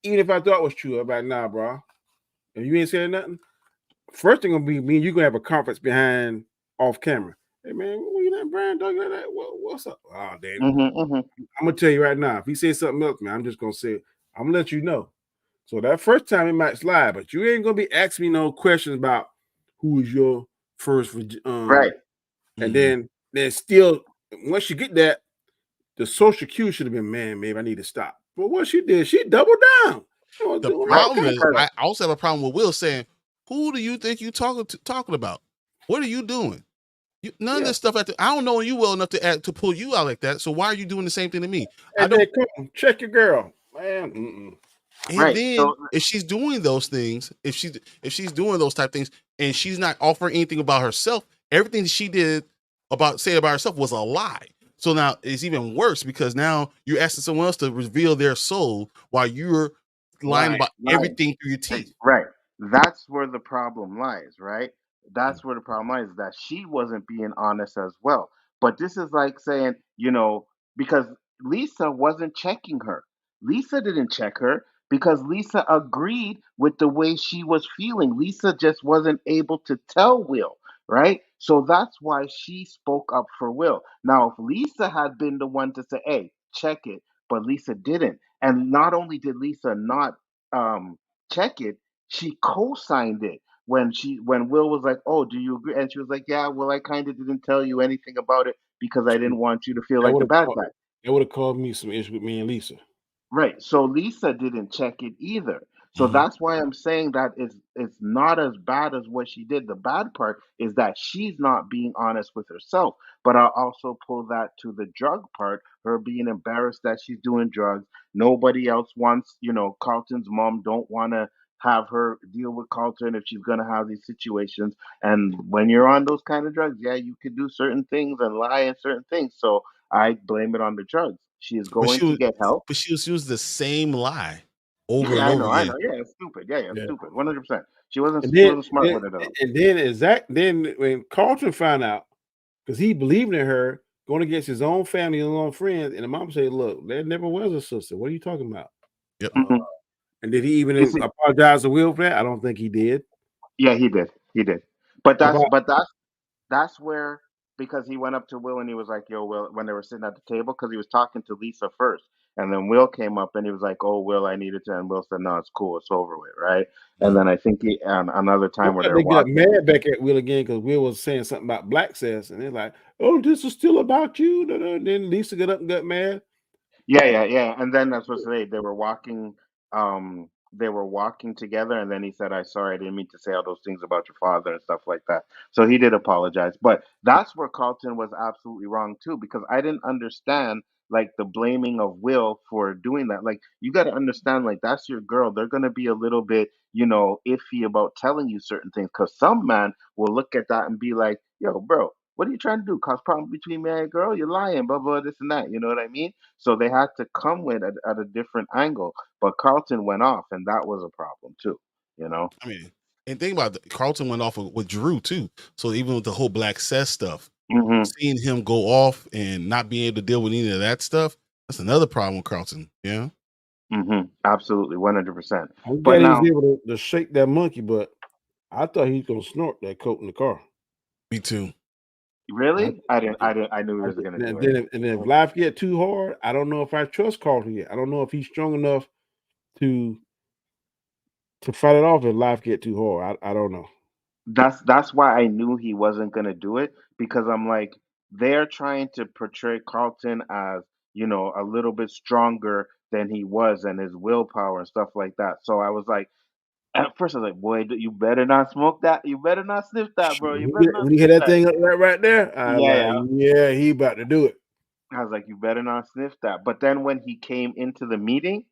[SPEAKER 3] even if I thought it was true, I'm like, nah, bro. If you ain't saying nothing, first thing gonna be me and you gonna have a conference behind off camera. Hey man, what you letting Brian talk like that? What's up? Oh, Danny.
[SPEAKER 2] Mm-hmm.
[SPEAKER 3] I'm gonna tell you right now, if he says something else, man, I'm just gonna say, I'm gonna let you know. So that first time it might slide, but you ain't gonna be asking me no questions about who is your first
[SPEAKER 2] Right.
[SPEAKER 3] and
[SPEAKER 4] Mhm.
[SPEAKER 3] then still once you get that, the social cue should have been, man, maybe I need to stop. But what she did, she doubled down. She was
[SPEAKER 4] The
[SPEAKER 3] doing
[SPEAKER 2] Right.
[SPEAKER 3] all
[SPEAKER 4] problem
[SPEAKER 3] kind of
[SPEAKER 4] is,
[SPEAKER 2] Because
[SPEAKER 3] stuff.
[SPEAKER 4] I also have a problem with Will saying, "Who do you think you talking about? What are you doing? None of
[SPEAKER 2] yeah.
[SPEAKER 4] this stuff. I don't know you well enough to pull you out like that. So why are you doing the same thing to me? I
[SPEAKER 3] And then
[SPEAKER 4] don't."
[SPEAKER 3] come check your girl. Man, mm-mm.
[SPEAKER 4] And
[SPEAKER 2] Right.
[SPEAKER 4] then
[SPEAKER 2] So
[SPEAKER 4] if she's doing those things, if she's doing those type things, and she's not offering anything about herself, everything she did say about herself was a lie. So now it's even worse because now you're asking someone else to reveal their soul while you're lying
[SPEAKER 3] Lying.
[SPEAKER 4] about
[SPEAKER 2] right.
[SPEAKER 4] everything through your teeth.
[SPEAKER 2] Right. That's where the problem lies, right? That's where the problem lies, that she wasn't being honest as well. But this is like saying, because Lisa wasn't checking her. Lisa didn't check her because Lisa agreed with the way she was feeling. Lisa just wasn't able to tell Will, right? So that's why she spoke up for Will. Now, if Lisa had been the one to say, hey, check it, but Lisa didn't. And not only did Lisa not um check it, she co-signed it when Will was like, "Oh, do you agree?" And she was like, "Yeah, well, I kind of didn't tell you anything about it because I didn't want you to feel
[SPEAKER 3] That
[SPEAKER 2] like
[SPEAKER 3] would
[SPEAKER 2] the
[SPEAKER 3] have
[SPEAKER 2] bad
[SPEAKER 3] called
[SPEAKER 2] guy."
[SPEAKER 3] me some issue with me and Lisa.
[SPEAKER 2] Right. So Lisa didn't check it either. So
[SPEAKER 4] Mhm.
[SPEAKER 2] that's why I'm saying that it's not as bad as what she did. The bad part is that she's not being honest with herself. But I'll also pull that to the drug part, her being embarrassed that she's doing drugs. Nobody else wants, Carlton's mom don't want to have her deal with Carlton if she's gonna have these situations. And when you're on those kind of drugs, yeah, you could do certain things and lie in certain things. So I blame it on the drugs. She is
[SPEAKER 4] But
[SPEAKER 2] going
[SPEAKER 4] she
[SPEAKER 2] to
[SPEAKER 4] was,
[SPEAKER 2] get help.
[SPEAKER 4] but she was using the same lie over
[SPEAKER 2] Yeah,
[SPEAKER 4] and
[SPEAKER 2] I
[SPEAKER 4] over
[SPEAKER 2] know, I
[SPEAKER 4] again.
[SPEAKER 2] know. Yeah, it's stupid. Yeah, yeah,
[SPEAKER 3] Yeah.
[SPEAKER 2] stupid. 100%. She wasn't.
[SPEAKER 3] And
[SPEAKER 2] She
[SPEAKER 3] then
[SPEAKER 2] wasn't smart with it though.
[SPEAKER 3] then when Carlton found out, because he believed in her, going against his own family and his own friends, and the mom said, "Look, there never was a sister. What are you talking about?"
[SPEAKER 4] Yep.
[SPEAKER 3] Uh,
[SPEAKER 2] Mhm.
[SPEAKER 3] and did he
[SPEAKER 2] You
[SPEAKER 3] even
[SPEAKER 2] see,
[SPEAKER 3] apologize to Will for that? I don't think he did.
[SPEAKER 2] yeah, he did. He did. But that's
[SPEAKER 3] About
[SPEAKER 2] but that's where, because he went up to Will and he was like, "Yo, Will," when they were sitting at the table, because he was talking to Lisa first, and then Will came up and he was like, "Oh, Will, I needed to," and Will said, "No, it's cool, it's over with, right?" And
[SPEAKER 4] Mhm.
[SPEAKER 2] then I think another
[SPEAKER 3] I
[SPEAKER 2] time where
[SPEAKER 3] thought
[SPEAKER 2] they're
[SPEAKER 3] they got
[SPEAKER 2] walking.
[SPEAKER 3] mad back at Will again because Will was saying something about black sass, and they're like, "Oh, this is still about you." Da, da. Then Lisa got up and got mad.
[SPEAKER 2] Yeah, yeah, yeah. And then that's what they were walking. They were walking together, and then he said, "I sorry, I didn't mean to say all those things about your father and stuff like that." So he did apologize, but that's where Carlton was absolutely wrong too, because I didn't understand. like the blaming of Will for doing that. Like you got to understand, like that's your girl. They're gonna be a little bit, iffy about telling you certain things because some man will look at that and be like, "Yo, bro, what are you trying to do? Cause problems between me and a girl? You're lying, blah blah, this and that." You know what I mean? So they had to come with it at a different angle. But Carlton went off, and that was a problem too. You know.
[SPEAKER 4] I mean, and think about it, Carlton went off with Drew too. So even with the whole Black Seth stuff,
[SPEAKER 2] Hmm.
[SPEAKER 4] seeing him go off and not being able to deal with any of that stuff, that's another problem with Carlton. Yeah.
[SPEAKER 2] Hmm. Absolutely, 100%.
[SPEAKER 3] I'm
[SPEAKER 2] But
[SPEAKER 3] glad he was
[SPEAKER 2] now,
[SPEAKER 3] able to shake that monkey, but I thought he was gonna snort that coat in the car.
[SPEAKER 4] Me too.
[SPEAKER 3] I,
[SPEAKER 2] really, I didn't. I didn't. I knew he was gonna do
[SPEAKER 3] and
[SPEAKER 2] it.
[SPEAKER 3] then if life get too hard, I don't know if I trust Carlton yet. I don't know if he's strong enough to fight it off if life get too hard. I don't know.
[SPEAKER 2] That's why I knew he wasn't gonna do it because I'm like they're trying to portray Carlton as a little bit stronger than he was and his willpower and stuff like that. So I was like, at first I was like, boy, you better not smoke that. You better not sniff that, bro. You better not
[SPEAKER 3] When he
[SPEAKER 2] sniff
[SPEAKER 3] had that
[SPEAKER 2] that.
[SPEAKER 3] thing right there, I
[SPEAKER 2] Yeah,
[SPEAKER 3] like,
[SPEAKER 2] yeah.
[SPEAKER 3] yeah, he about to do it.
[SPEAKER 2] I was like, you better not sniff that. But then when he came into the meeting,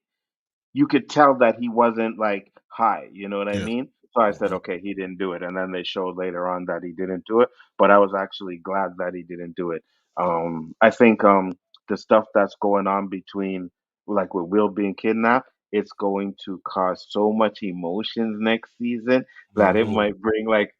[SPEAKER 2] you could tell that he wasn't like high, you know what I
[SPEAKER 4] Yeah.
[SPEAKER 2] mean? So I said,
[SPEAKER 4] Mhm.
[SPEAKER 2] okay, he didn't do it. And then they showed later on that he didn't do it, but I was actually glad that he didn't do it. I think the stuff that's going on between like with Will being kidnapped, it's going to cause so much emotions next season that it
[SPEAKER 4] Mhm.
[SPEAKER 2] might bring like,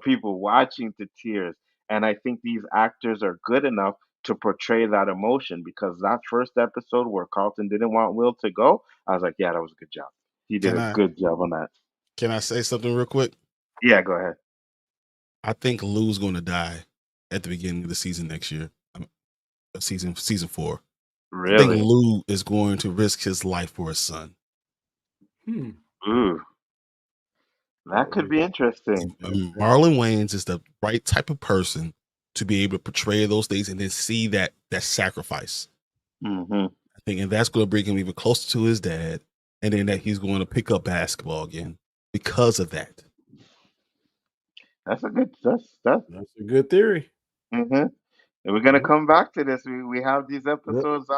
[SPEAKER 2] people watching to tears. And I think these actors are good enough to portray that emotion because that first episode where Carlton didn't want Will to go, I was like, yeah, that was a good job. He did
[SPEAKER 4] Can
[SPEAKER 2] a
[SPEAKER 4] I
[SPEAKER 2] good job on that.
[SPEAKER 4] can I say something real quick?
[SPEAKER 2] Yeah, go ahead.
[SPEAKER 4] I think Lou's going to die at the beginning of the season next year. Season 4. I think
[SPEAKER 2] Really?
[SPEAKER 4] Lou is going to risk his life for his son.
[SPEAKER 3] Hmm.
[SPEAKER 2] Ooh,
[SPEAKER 3] That
[SPEAKER 2] that
[SPEAKER 3] would
[SPEAKER 2] could
[SPEAKER 3] be
[SPEAKER 2] be interesting.
[SPEAKER 4] And Marlon Wayans is the right type of person to be able to portray those things and then see that sacrifice.
[SPEAKER 2] Hmm.
[SPEAKER 4] I think, and that's going to bring him even closer to his dad, and then that he's going to pick up basketball again because of that.
[SPEAKER 2] That's a good. That's.
[SPEAKER 3] that's a good theory.
[SPEAKER 2] Hmm. And we're gonna
[SPEAKER 3] Yep.
[SPEAKER 2] come back to this. We have these
[SPEAKER 3] Yep.
[SPEAKER 2] episodes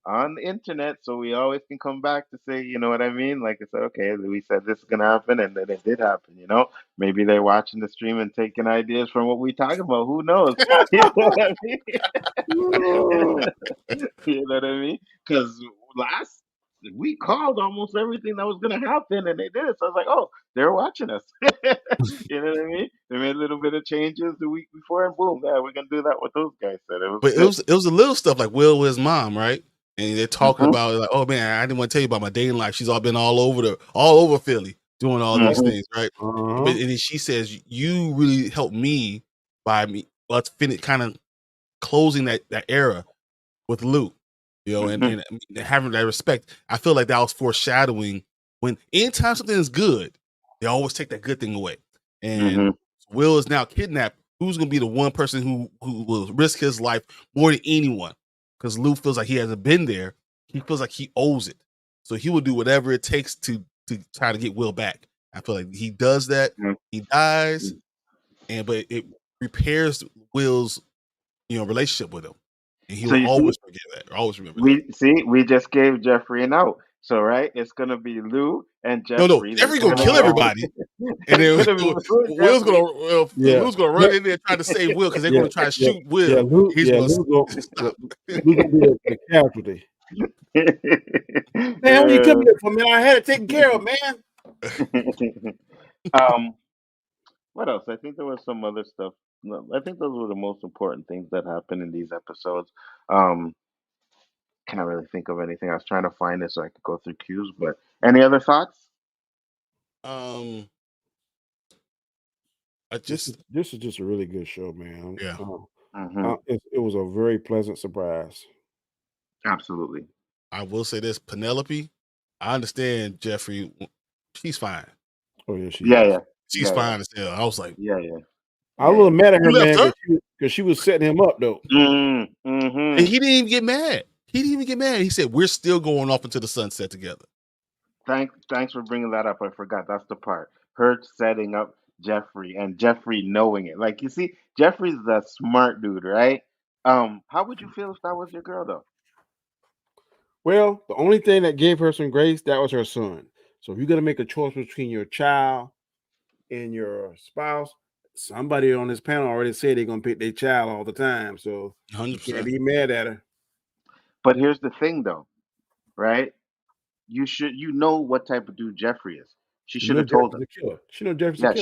[SPEAKER 2] on the internet, so we always can come back to say, you know what I mean? Like I said, okay, we said this is gonna happen, and then it did happen. Maybe they're watching the stream and taking ideas from what we talk about. Who knows? You know what I mean? You know what I mean? Because last we called almost everything that was gonna happen, and they did it. So I was like, oh, they're watching us. You know what I mean? They made a little bit of changes the week before, and boom, yeah, we're gonna do that. What those guys said, it was
[SPEAKER 4] But
[SPEAKER 2] good.
[SPEAKER 4] it was a little stuff like Will with his mom, right? And they're talking
[SPEAKER 2] Hmm.
[SPEAKER 4] about like, oh man, I didn't want to tell you about my dating life. She's been all over Philly doing all these
[SPEAKER 2] Hmm.
[SPEAKER 4] things, right? But
[SPEAKER 3] Uh-huh.
[SPEAKER 4] and then she says, you really helped me by me. Let's finish kind of closing that era with Luke, and,
[SPEAKER 2] Hmm.
[SPEAKER 4] and having that respect. I feel like that was foreshadowing when anytime something is good, they always take that good thing away. And
[SPEAKER 2] Hmm.
[SPEAKER 4] Will is now kidnapped. Who's going to be the one person who will risk his life more than anyone? Because Luke feels like he hasn't been there. He feels like he owes it. So he will do whatever it takes to try to get Will back. I feel like he does that. He dies, but it repairs Will's relationship with him, and he
[SPEAKER 2] So
[SPEAKER 4] will
[SPEAKER 2] you see,
[SPEAKER 4] always forget that, or always remember that.
[SPEAKER 2] we just gave Jeffrey an out. So right, it's gonna be Lou and
[SPEAKER 4] No,
[SPEAKER 2] Jeffrey. That's
[SPEAKER 4] Jeffrey's gonna
[SPEAKER 2] gonna
[SPEAKER 4] kill
[SPEAKER 2] go.
[SPEAKER 4] everybody, and
[SPEAKER 2] It's
[SPEAKER 4] then
[SPEAKER 2] gonna be Lou and
[SPEAKER 4] Will's gonna
[SPEAKER 2] Jeffrey.
[SPEAKER 3] Yeah.
[SPEAKER 4] Lou's gonna run in there trying to save Will because they're
[SPEAKER 3] Yeah.
[SPEAKER 4] gonna try to
[SPEAKER 3] Yeah.
[SPEAKER 4] shoot Will. He's
[SPEAKER 3] Yeah,
[SPEAKER 4] gonna
[SPEAKER 3] Lou
[SPEAKER 4] stop.
[SPEAKER 3] Lou gonna be the casualty. Man, what you come
[SPEAKER 2] Uh,
[SPEAKER 3] here for, man? I had it taken care of, man.
[SPEAKER 2] um, what else? I think there was some other stuff. No, I think those were the most important things that happened in these episodes. Um, can't really think of anything. I was trying to find it so I could go through cues, but any other thoughts?
[SPEAKER 4] um, I
[SPEAKER 3] This is
[SPEAKER 4] just
[SPEAKER 3] this is just a really good show, man.
[SPEAKER 4] yeah,
[SPEAKER 2] Hmm.
[SPEAKER 3] It was a very pleasant surprise.
[SPEAKER 2] Absolutely.
[SPEAKER 4] I will say this: Penelope. I understand Jeffrey. She's fine.
[SPEAKER 3] Oh yeah, she
[SPEAKER 2] Yeah,
[SPEAKER 3] is.
[SPEAKER 2] yeah,
[SPEAKER 4] She's
[SPEAKER 2] yeah, yeah,
[SPEAKER 4] fine as hell. I was like,
[SPEAKER 2] yeah, yeah,
[SPEAKER 3] I was
[SPEAKER 2] yeah,
[SPEAKER 3] a little
[SPEAKER 2] yeah.
[SPEAKER 3] mad at
[SPEAKER 4] you
[SPEAKER 3] her,
[SPEAKER 4] left
[SPEAKER 3] man,
[SPEAKER 4] her,
[SPEAKER 3] because she was setting him up though.
[SPEAKER 4] and
[SPEAKER 2] Mm-hmm.
[SPEAKER 4] he didn't even get mad. He didn't even get mad. He said, "We're still going off into the sunset together."
[SPEAKER 2] Thanks for bringing that up. I forgot. That's the part. Her setting up Jeffrey and Jeffrey knowing it. Like you see, Jeffrey's the smart dude, right? How would you feel if that was your girl though?
[SPEAKER 3] Well, the only thing that gave her some grace, that was her son. So if you're gonna make a choice between your child and your spouse, somebody on this panel already said they're gonna pick their child all the time. So you can't
[SPEAKER 4] 100%.
[SPEAKER 3] be mad at her.
[SPEAKER 2] But here's the thing, though, right? You know what type of dude Jeffrey is. She
[SPEAKER 3] She
[SPEAKER 2] should
[SPEAKER 3] know
[SPEAKER 2] have told
[SPEAKER 3] Jeffrey's
[SPEAKER 2] him.
[SPEAKER 3] a killer. She know Jeffrey's a
[SPEAKER 2] Yeah,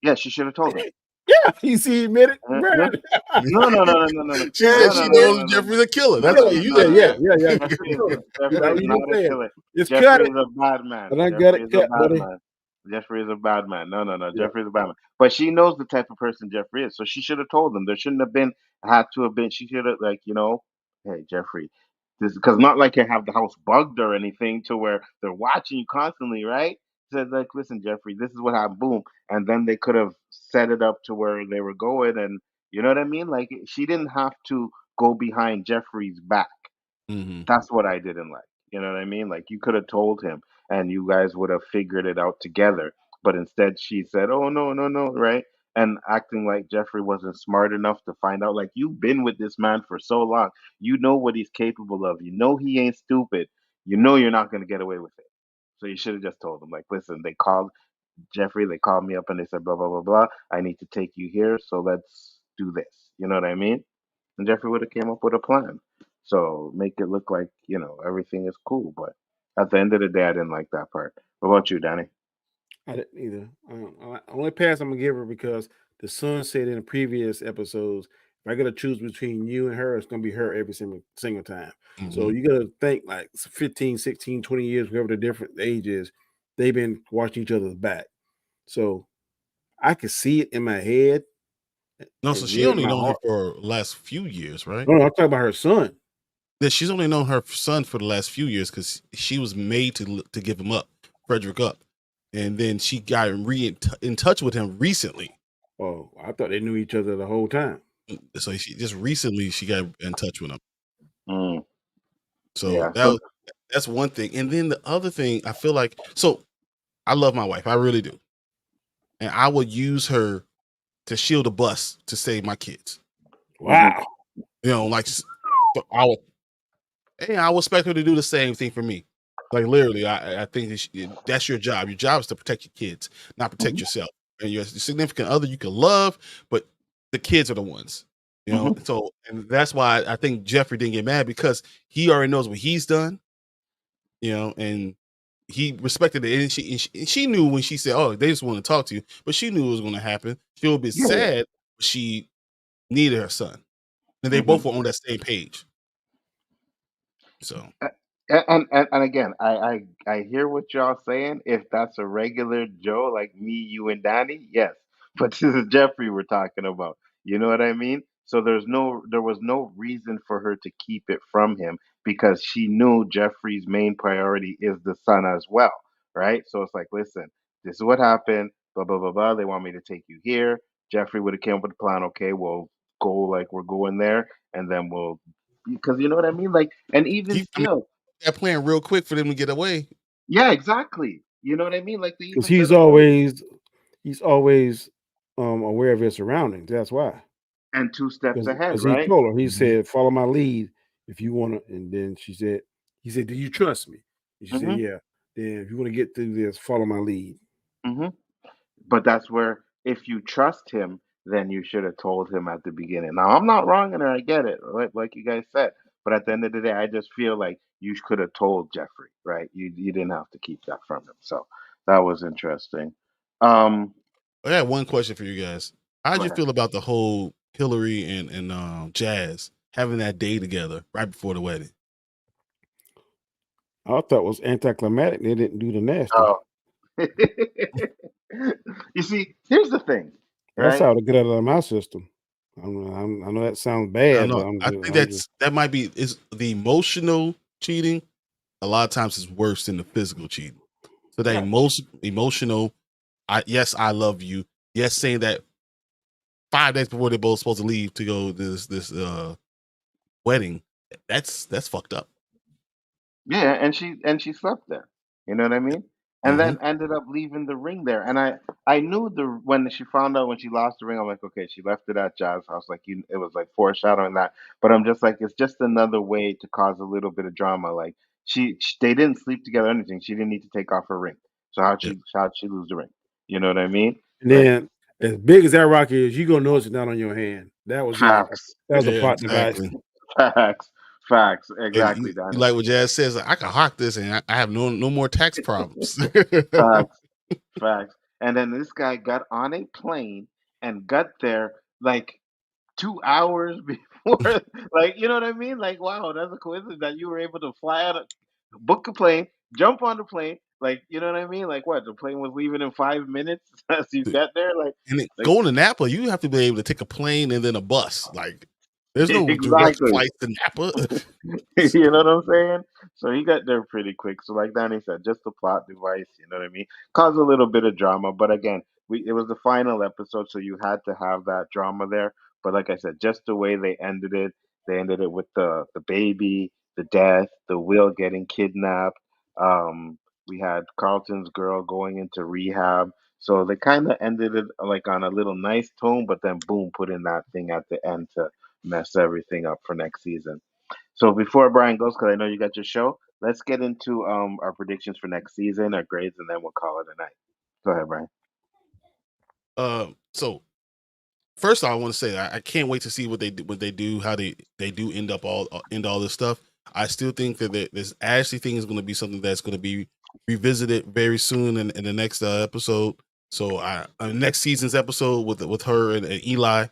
[SPEAKER 3] killer.
[SPEAKER 2] she should have told him.
[SPEAKER 3] Yeah, you see, he admitted,
[SPEAKER 2] Yeah.
[SPEAKER 3] Brad.
[SPEAKER 2] No, no, no, no, no, no, no,
[SPEAKER 4] She
[SPEAKER 3] Yeah,
[SPEAKER 4] said
[SPEAKER 2] no,
[SPEAKER 3] he
[SPEAKER 2] no,
[SPEAKER 4] she
[SPEAKER 2] no, no,
[SPEAKER 3] did.
[SPEAKER 4] knows
[SPEAKER 2] no, no, no,
[SPEAKER 4] Jeffrey's a killer.
[SPEAKER 2] no,
[SPEAKER 4] That's
[SPEAKER 2] no,
[SPEAKER 3] Yeah,
[SPEAKER 4] what
[SPEAKER 2] no,
[SPEAKER 3] he
[SPEAKER 4] you
[SPEAKER 2] no,
[SPEAKER 3] said,
[SPEAKER 2] no,
[SPEAKER 4] just
[SPEAKER 3] yeah,
[SPEAKER 2] no.
[SPEAKER 4] said.
[SPEAKER 3] yeah, yeah.
[SPEAKER 2] Jeffrey is
[SPEAKER 3] That's
[SPEAKER 2] Jeffrey
[SPEAKER 3] what
[SPEAKER 2] is
[SPEAKER 3] he
[SPEAKER 2] not
[SPEAKER 3] just
[SPEAKER 2] a
[SPEAKER 3] said.
[SPEAKER 2] killer.
[SPEAKER 3] It's cut
[SPEAKER 2] Jeffrey
[SPEAKER 3] it,
[SPEAKER 2] is a bad man.
[SPEAKER 3] but I got
[SPEAKER 2] Jeffrey
[SPEAKER 3] it
[SPEAKER 2] is a
[SPEAKER 3] cut,
[SPEAKER 2] bad
[SPEAKER 3] buddy.
[SPEAKER 2] man. Jeffrey is a bad man. No, no, no.
[SPEAKER 3] Yeah.
[SPEAKER 2] Jeffrey is a bad man. But she knows the type of person Jeffrey is, so she should have told him. There shouldn't have been had to have been. She should have hey Jeffrey, this because not like you have the house bugged or anything to where they're watching you constantly, right? Said like, listen, Jeffrey, this is what happened. Boom, and then they could have set it up to where they were going, and you know what I mean. Like she didn't have to go behind Jeffrey's back.
[SPEAKER 4] Hmm.
[SPEAKER 2] That's what I didn't like. You know what I mean? Like you could have told him and you guys would have figured it out together. But instead she said, "Oh no, no, no," right? And acting like Jeffrey wasn't smart enough to find out like you've been with this man for so long. You know what he's capable of. You know he ain't stupid. You know you're not going to get away with it. So you should have just told him like, "Listen, they called Jeffrey, they called me up and they said blah blah blah blah. I need to take you here, so let's do this." You know what I mean? And Jeffrey would have came up with a plan. So make it look like everything is cool. But at the end of the day, I didn't like that part. What about you, Danny?
[SPEAKER 3] I didn't either. Only pass I'm gonna give her because the son said in the previous episodes, if I gotta choose between you and her, it's gonna be her every single time. So
[SPEAKER 4] Hmm.
[SPEAKER 3] you gotta think like 15, 16, 20 years, whatever the different age is, they've been watching each other's back. So I could see it in my head
[SPEAKER 4] No, so
[SPEAKER 3] and
[SPEAKER 4] she
[SPEAKER 3] read it in
[SPEAKER 4] only
[SPEAKER 3] my
[SPEAKER 4] known her
[SPEAKER 3] heart.
[SPEAKER 4] for last few years, right?
[SPEAKER 3] No, I'm talking about her son.
[SPEAKER 4] Yeah, she's only known her son for the last few years because she was made to give him up, Frederick up, and then she got in touch with him recently.
[SPEAKER 3] Oh, I thought they knew each other the whole time.
[SPEAKER 4] So she just recently she got in touch with him.
[SPEAKER 2] Mm,
[SPEAKER 4] So
[SPEAKER 2] yeah. So
[SPEAKER 4] that's one thing. And then the other thing, I feel like I love my wife, I really do, and I will use her to shield a bus to save my kids.
[SPEAKER 2] mhm,
[SPEAKER 3] Wow.
[SPEAKER 4] Like I would, and I would expect her to do the same thing for me. Like literally, I think that's your job. Your job is to protect your kids, not protect
[SPEAKER 2] mhm,
[SPEAKER 4] yourself. And your significant other you can love, but the kids are the ones.
[SPEAKER 2] mhm.
[SPEAKER 4] So and that's why I think Jeffrey didn't get mad because he already knows what he's done. And he respected it, and she knew when she said, "Oh, they just want to talk to you," but she knew it was going to happen. She would be
[SPEAKER 2] Yeah, yeah.
[SPEAKER 4] sad, but she needed her son, and they both
[SPEAKER 2] Mhm.
[SPEAKER 4] were on that same page. So
[SPEAKER 2] A- and again, I hear what y'all saying. If that's a regular Joe like me, you, and Danny, yes. But this is Jeffrey we're talking about. You know what I mean? So there was no reason for her to keep it from him because she knew Jeffrey's main priority is the son as well, right? So it's like, listen, this is what happened. Blah blah blah blah. They want me to take you here. Jeffrey would have came up with a plan. Okay, we'll go like we're going there, and then we'll because you know what I mean. Like, and even
[SPEAKER 4] I mean,
[SPEAKER 2] still.
[SPEAKER 4] that plan real quick for them to get away.
[SPEAKER 2] Yeah, exactly. You know what I mean? Like they
[SPEAKER 3] Because
[SPEAKER 2] even said, "Oh,"
[SPEAKER 3] he's always aware of his surroundings. That's why.
[SPEAKER 2] and 2 steps ahead,
[SPEAKER 3] Because he
[SPEAKER 2] right?
[SPEAKER 3] told her, he
[SPEAKER 4] Mhm.
[SPEAKER 3] said, "Follow my lead if you want to." And then he said, "Do you trust me?" And she said,
[SPEAKER 2] Hmm.
[SPEAKER 3] "Yeah." Then if you want to get through this, follow my lead.
[SPEAKER 2] Hmm. But that's where if you trust him, then you should have told him at the beginning. Now I'm not wrong in there. I get it, like you guys said. But at the end of the day, I just feel like you could have told Jeffrey, right? You didn't have to keep that from him. So that was interesting. Um,
[SPEAKER 4] I got one question for you guys. How'd
[SPEAKER 2] go
[SPEAKER 4] you
[SPEAKER 2] ahead.
[SPEAKER 4] feel about the whole Hillary and Jazz having that day together right before the wedding?
[SPEAKER 3] I thought it was anticlimactic. They didn't do the nasty.
[SPEAKER 2] Oh. You see, here's the thing,
[SPEAKER 3] That's
[SPEAKER 2] right?
[SPEAKER 3] how to get out of my system. I know that sounds
[SPEAKER 4] I don't
[SPEAKER 3] bad, but
[SPEAKER 4] know. I think that might be is the emotional cheating. A lot of times is worse than the physical cheating. So that
[SPEAKER 2] Yes.
[SPEAKER 4] emotional, yes, I love you. Yes, saying that 5 days before they're both supposed to leave to go to this wedding. That's fucked up.
[SPEAKER 2] Yeah, and she slept there. You know what I mean? And
[SPEAKER 4] Hmm.
[SPEAKER 2] then ended up leaving the ring there. And I knew when she found out when she lost the ring, I'm like, okay, she left it at Jazz house. Like it was like foreshadowing that. But I'm just like, it's just another way to cause a little bit of drama. Like they didn't sleep together or anything. She didn't need to take off her ring. So how'd she lose the ring? You know what I mean?
[SPEAKER 3] And then, as big as that rock is, you gonna notice it's not on your hand. That was just
[SPEAKER 2] Facts,
[SPEAKER 3] a
[SPEAKER 4] Yeah,
[SPEAKER 3] plot device.
[SPEAKER 4] exactly.
[SPEAKER 2] facts,
[SPEAKER 4] And
[SPEAKER 2] exactly,
[SPEAKER 4] you
[SPEAKER 2] Danny.
[SPEAKER 4] like what Jazz says, I can hawk this and I have no more tax problems.
[SPEAKER 2] Facts, facts. And then this guy got on a plane and got there like 2 hours before, like, you know what I mean? Like, wow, that's a coincidence that you were able to fly out, book a plane, jump on the plane. Like, you know what I mean? Like, what? The plane was leaving in 5 minutes as you got there.
[SPEAKER 4] And then
[SPEAKER 2] Like
[SPEAKER 4] going to Napa, you have to be able to take a plane and then a bus. Like, there's no direct
[SPEAKER 2] exactly.
[SPEAKER 4] flight to Napa.
[SPEAKER 2] You know what I'm saying? So he got there pretty quick. So like Danny said, just a plot device, you know what I mean? Caused a little bit of drama, but again, it was the final episode, so you had to have that drama there. But like I said, just the way they ended it with the baby, the death, the Will getting kidnapped. We had Carlton's girl going into rehab. So they kind of ended it like on a little nice tone, but then boom, put in that thing at the end to mess everything up for next season. So before Brian goes, because I know you got your show, let's get into our predictions for next season, our grades, and then we'll call it a night. Go ahead, Brian.
[SPEAKER 4] So first, I want to say I can't wait to see what they do, how they do end all this stuff. I still think that this Ashley thing is going to be something that's going to be revisited very soon in the next episode. So next season's episode with her and Eli,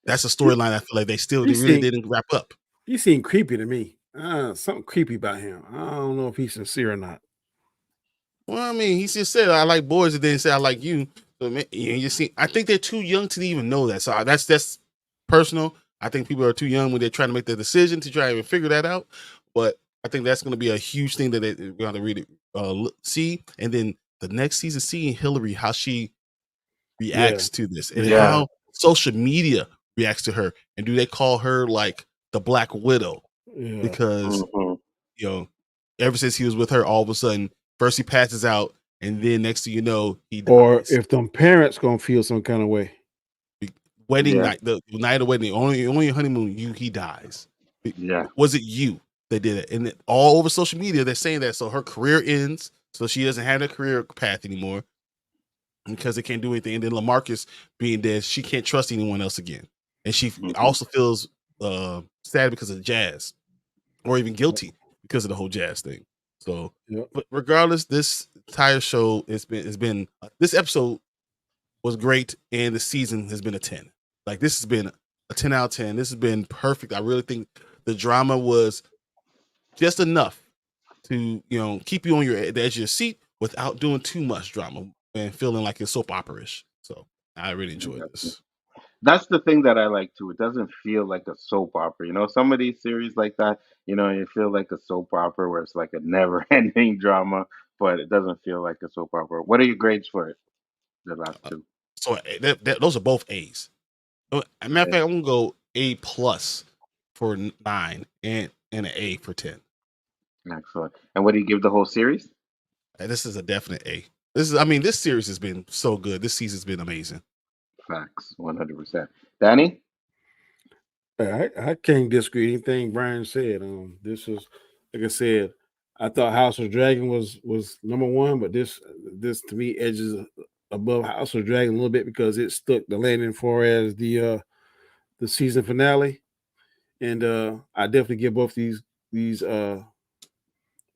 [SPEAKER 4] that's a storyline I feel like they really didn't wrap up.
[SPEAKER 3] He seemed creepy to me. Something creepy about him. I don't know if he's sincere or not.
[SPEAKER 4] Well, I mean, he just said I like boys, and then said I like you. So you see, I think they're too young to even know that. So that's personal. I think people are too young when they're trying to make the decision to try and figure that out. But I think that's going to be a huge thing that they're going to really see. And then the next season, seeing Hillary, how she reacts to this, and how social media reacts to her, and do they call her like the Black Widow?
[SPEAKER 3] Yeah.
[SPEAKER 4] Because you know, ever since he was with her, all of a sudden, first he passes out, and then next thing you know, he dies.
[SPEAKER 3] Or if them parents gonna feel some kind of way.
[SPEAKER 4] Wedding night, the night of wedding, only honeymoon, he dies.
[SPEAKER 2] Yeah.
[SPEAKER 4] Was it you that did it? And all over social media, they're saying that. So her career ends, so she doesn't have a career path anymore because they can't do anything. And then LaMarcus being dead, she can't trust anyone else again. And she also feels sad because of Jazz, or even guilty because of the whole Jazz thing. So, but regardless, this entire show has been this episode was great, and the season has been a 10. Like, this has been a 10 out of 10. This has been perfect. I really think the drama was just enough to, keep you on the edge of your seat without doing too much drama and feeling like it's soap opera-ish. So I really enjoyed this.
[SPEAKER 2] That's the thing that I like too. It doesn't feel like a soap opera. Some of these series like that, you feel like a soap opera where it's like a never-ending drama, but it doesn't feel like a soap opera. What are your grades for it? The last two.
[SPEAKER 4] So those are both A's. Matter of fact, I'm gonna go A+ for 9 and an A for 10.
[SPEAKER 2] Excellent. And what do you give the whole series?
[SPEAKER 4] This is a definite A. This series has been so good. This season's been amazing.
[SPEAKER 2] Facts, 100%. Danny?
[SPEAKER 3] I can't disagree with anything Brian said. This is, like I said, I thought House of Dragon was number one, but this to me edges above House of Dragon a little bit because it stuck the landing for as the season finale. And I definitely give both these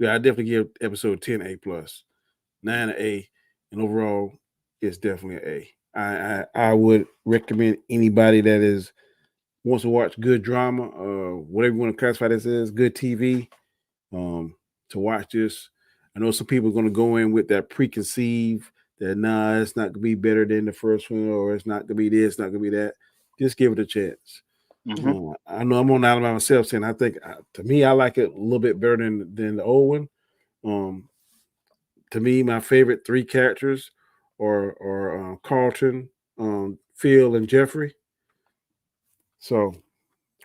[SPEAKER 3] I definitely give episode 10 A+, 9 A, and overall it's definitely an A. I would recommend anybody that wants to watch good drama, whatever you want to classify this as, good TV, to watch this. I know some people are going to go in with that preconceived that it's not going to be better than the first one, or it's not going to be this, not going to be that. Just give it a chance. I know I'm on Alabama myself saying I think, to me, I like it a little bit better than the old one. To me, my favorite three characters are Carlton, Phil, and Jeffrey. So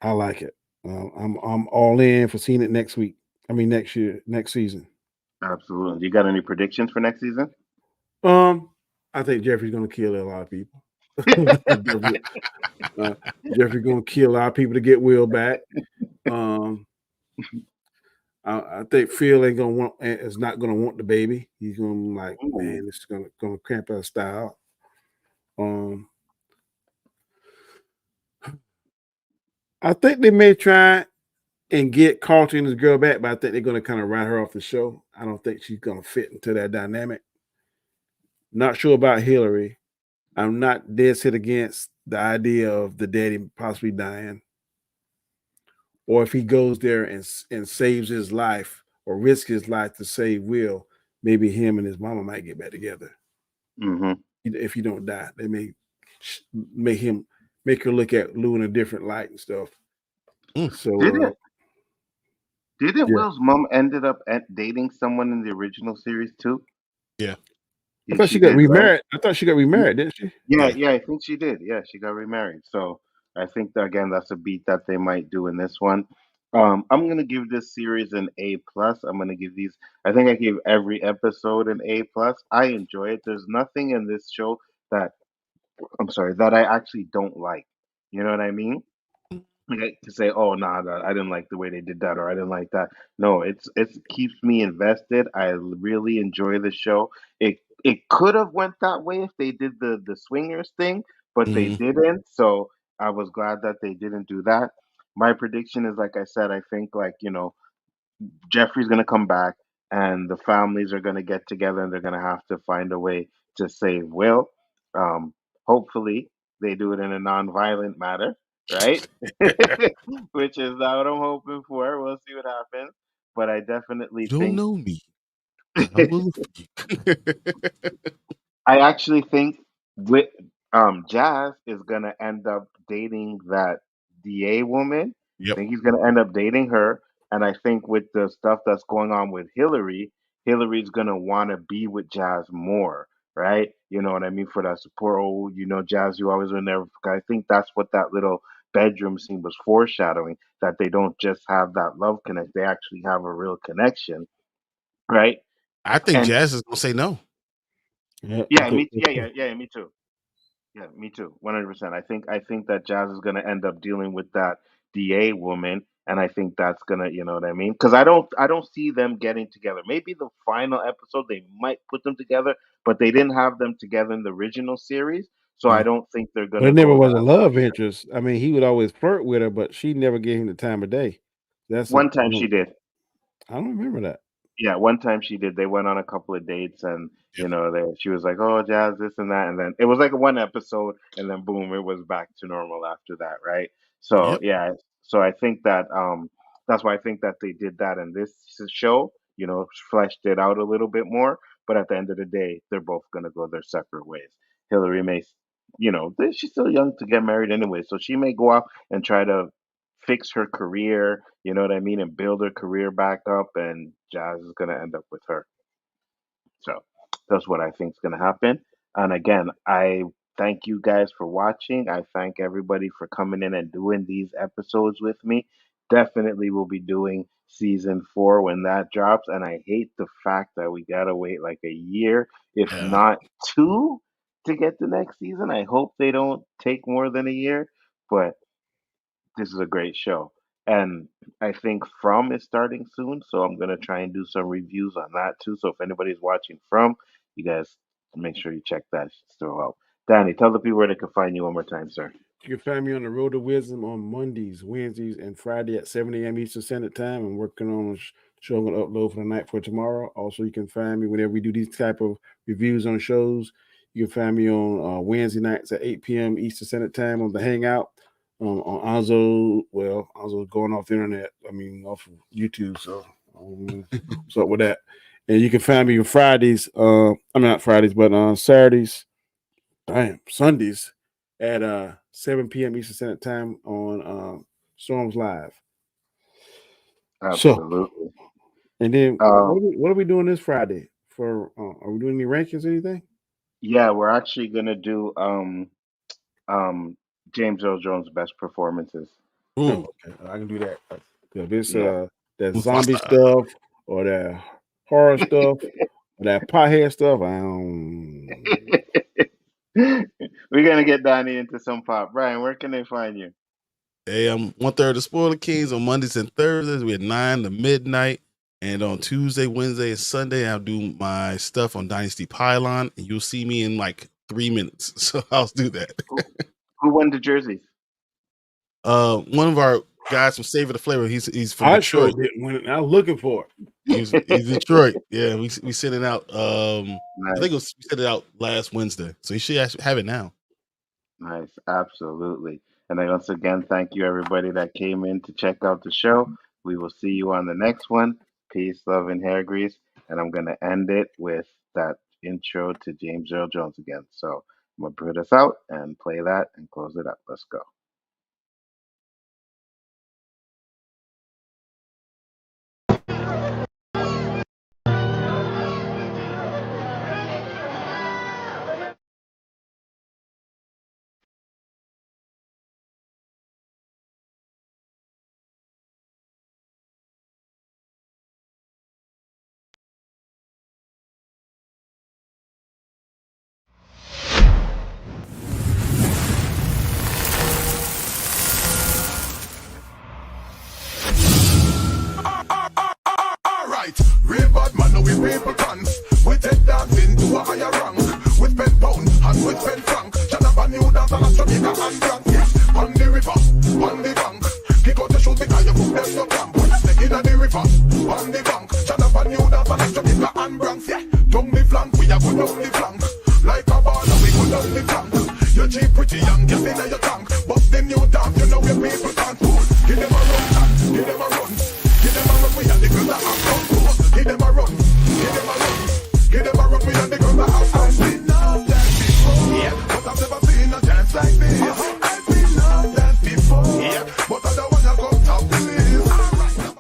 [SPEAKER 3] I like it. I'm all in for seeing it next week. Next year, next season.
[SPEAKER 2] Absolutely. You got any predictions for next season?
[SPEAKER 3] I think Jeffrey's going to kill a lot of people. Jeffrey's going to kill a lot of people to get Will back. I think Phil ain't gonna want is not gonna want the baby. He's gonna be like,
[SPEAKER 2] Ooh.
[SPEAKER 3] man, this is gonna cramp our style. I think they may try and get Carlton and his girl back, but I think they're gonna kind of write her off the show. I don't think she's gonna fit into that dynamic. Not sure about Hillary. I'm not dead set against the idea of the daddy possibly dying, or if he goes there and saves his life or risks his life to save Will, maybe him and his mama might get back together.
[SPEAKER 2] Mm-hmm.
[SPEAKER 3] If he don't die, they may make her look at Lou in a different light and stuff. So
[SPEAKER 2] Didn't
[SPEAKER 3] yeah.
[SPEAKER 2] Will's mom ended up dating someone in the original series too?
[SPEAKER 4] Yeah.
[SPEAKER 3] I thought she got
[SPEAKER 2] did, right?
[SPEAKER 3] remarried. I thought she got remarried, didn't she?
[SPEAKER 2] Yeah, I think she did. Yeah, she got remarried. So I think that, again, that's a beat that they might do in this one. I'm gonna give this series an A plus. I'm gonna give these. I think I gave every episode an A plus. I enjoy it. There's nothing in this show that that I actually don't like. You know what I mean? Like, to say, oh nah, I didn't like the way they did that, or I didn't like that. No, it keeps me invested. I really enjoy the show. It could have went that way if they did the swingers thing, but they
[SPEAKER 4] Mhm.
[SPEAKER 2] didn't. So I was glad that they didn't do that. My prediction is, like I said, I think, like, Jeffrey's gonna come back, and the families are gonna get together, and they're gonna have to find a way to save Will. Um, Hopefully, they do it in a non-violent manner, right? Which is not what I'm hoping for. We'll see what happens, but I definitely
[SPEAKER 4] You don't
[SPEAKER 2] think.
[SPEAKER 4] know me, but I will you.
[SPEAKER 2] I actually think with Jazz is gonna end up dating that DA woman. I
[SPEAKER 4] Yep.
[SPEAKER 2] think he's gonna end up dating her, and I think with the stuff that's going on with Hillary, Hillary's gonna want to be with Jazz more, right? You know what I mean, for that support. Oh, Jazz, you always were there. I think that's what that little bedroom scene was foreshadowing. That they don't just have that love connect; they actually have a real connection, right?
[SPEAKER 4] I think
[SPEAKER 2] And
[SPEAKER 4] Jazz is gonna say no.
[SPEAKER 3] Yeah.
[SPEAKER 2] yeah, me too. Yeah, me too. 100%. I think that Jazz is gonna end up dealing with that DA woman, and I think that's gonna, you know what I mean? Because I don't see them getting together. Maybe the final episode they might put them together, but they didn't have them together in the original series, so I
[SPEAKER 4] Mhm.
[SPEAKER 2] don't think they're
[SPEAKER 3] But it
[SPEAKER 2] gonna
[SPEAKER 3] never
[SPEAKER 2] go
[SPEAKER 3] was a
[SPEAKER 2] that route
[SPEAKER 3] love
[SPEAKER 2] either.
[SPEAKER 3] interest. I mean, he would always flirt with her, but she never gave him the time of day.
[SPEAKER 2] One time she did.
[SPEAKER 3] I don't remember that.
[SPEAKER 2] Yeah, one time she did. They went on a couple of dates, and
[SPEAKER 4] Yeah.
[SPEAKER 2] she was like, "Oh, Jazz, this and that," and then it was like one episode, and then boom, it was back to normal after that, right? So
[SPEAKER 4] Yep.
[SPEAKER 2] yeah, so I think that that's why I think that they did that in this show. Fleshed it out a little bit more, but at the end of the day, they're both gonna go their separate ways. Hillary may, she's still young to get married anyway, so she may go off and try to fix her career, you know what I mean, and build her career back up, and Jazz is going to end up with her. So that's what I think is going to happen. And again, I thank you guys for watching. I thank everybody for coming in and doing these episodes with me. Definitely will be doing season 4 when that drops. And I hate the fact that we got to wait like a year, if
[SPEAKER 4] Yeah.
[SPEAKER 2] not two, to get the next season. I hope they don't take more than a year, but this is a great show. And I think From is starting soon, so I'm gonna try and do some reviews on that too. So if anybody's watching From, you guys make sure you check that still out. Danny, tell the people where they can find you one more time, sir.
[SPEAKER 3] You can find me on the Road to Wisdom on Mondays, Wednesdays, and Friday at 7 a.m. Eastern Standard Time. I'm working on a show I'm going to upload for the night for tomorrow. Also, you can find me whenever we do these type of reviews on shows. You can find me on Wednesday nights at 8 p.m. Eastern Standard Time on the Hangout. On Anzo's going off the internet. I mean, off of YouTube. So, what's up with that? And you can find me on Fridays. I'm not Fridays, but on Saturdays. Sundays at 7 p.m. Eastern Standard Time on Storms Live. So,
[SPEAKER 2] Absolutely.
[SPEAKER 3] and then
[SPEAKER 2] Um,
[SPEAKER 3] what are we doing this Friday? For are we doing any rankings or anything?
[SPEAKER 2] yeah, we're actually gonna do um James Earl Jones' best performances.
[SPEAKER 3] Oh,
[SPEAKER 4] Ooh.
[SPEAKER 3] okay, I can do that. If it's
[SPEAKER 2] Yeah.
[SPEAKER 3] that zombie
[SPEAKER 4] Mufasa.
[SPEAKER 3] stuff or that horror stuff or that pothead stuff, I don't.
[SPEAKER 2] We're gonna get Danny into some pop. Brian, where can they find you?
[SPEAKER 4] Hey, I'm 1/3 of Spoiler Kings on Mondays and Thursdays. We're 9 to midnight. And on Tuesday, Wednesday, and Sunday, I'll do my stuff on Dynasty Pylon, and you'll see me in like 3 minutes. So I'll do that.
[SPEAKER 2] Who won the jerseys?
[SPEAKER 4] One of our guys from Savor the Flavor. He's from
[SPEAKER 3] I
[SPEAKER 4] Detroit.
[SPEAKER 3] sure did. I was looking for it.
[SPEAKER 4] He's Detroit. Yeah, we sent it out.
[SPEAKER 2] Nice.
[SPEAKER 4] I think we sent it out last Wednesday, so you should actually have it now.
[SPEAKER 2] Nice, absolutely. And I once again thank you everybody that came in to check out the show. We will see you on the next one. Peace, love, and hair grease. And I'm gonna end it with that intro to James Earl Jones again. So I'm gonna put us out and play that and close it up. Let's go.
[SPEAKER 1] Alright, real bad man, now we people cons. We take dance into a higher rank. We spend pound and we spend franc. Janaba new dance and a Jamaica and Frank. Yes, on the river, on the bank. Kick out the shoes because you put them to camp. Put snake in the river, on the bank. Janaba new dance and a Jamaica and Frank. Yeah, down the flank, we a go down the flank. Like a baller, we go down the flank. You're cheap, pretty young, get in your tank. But them new dance, you know we people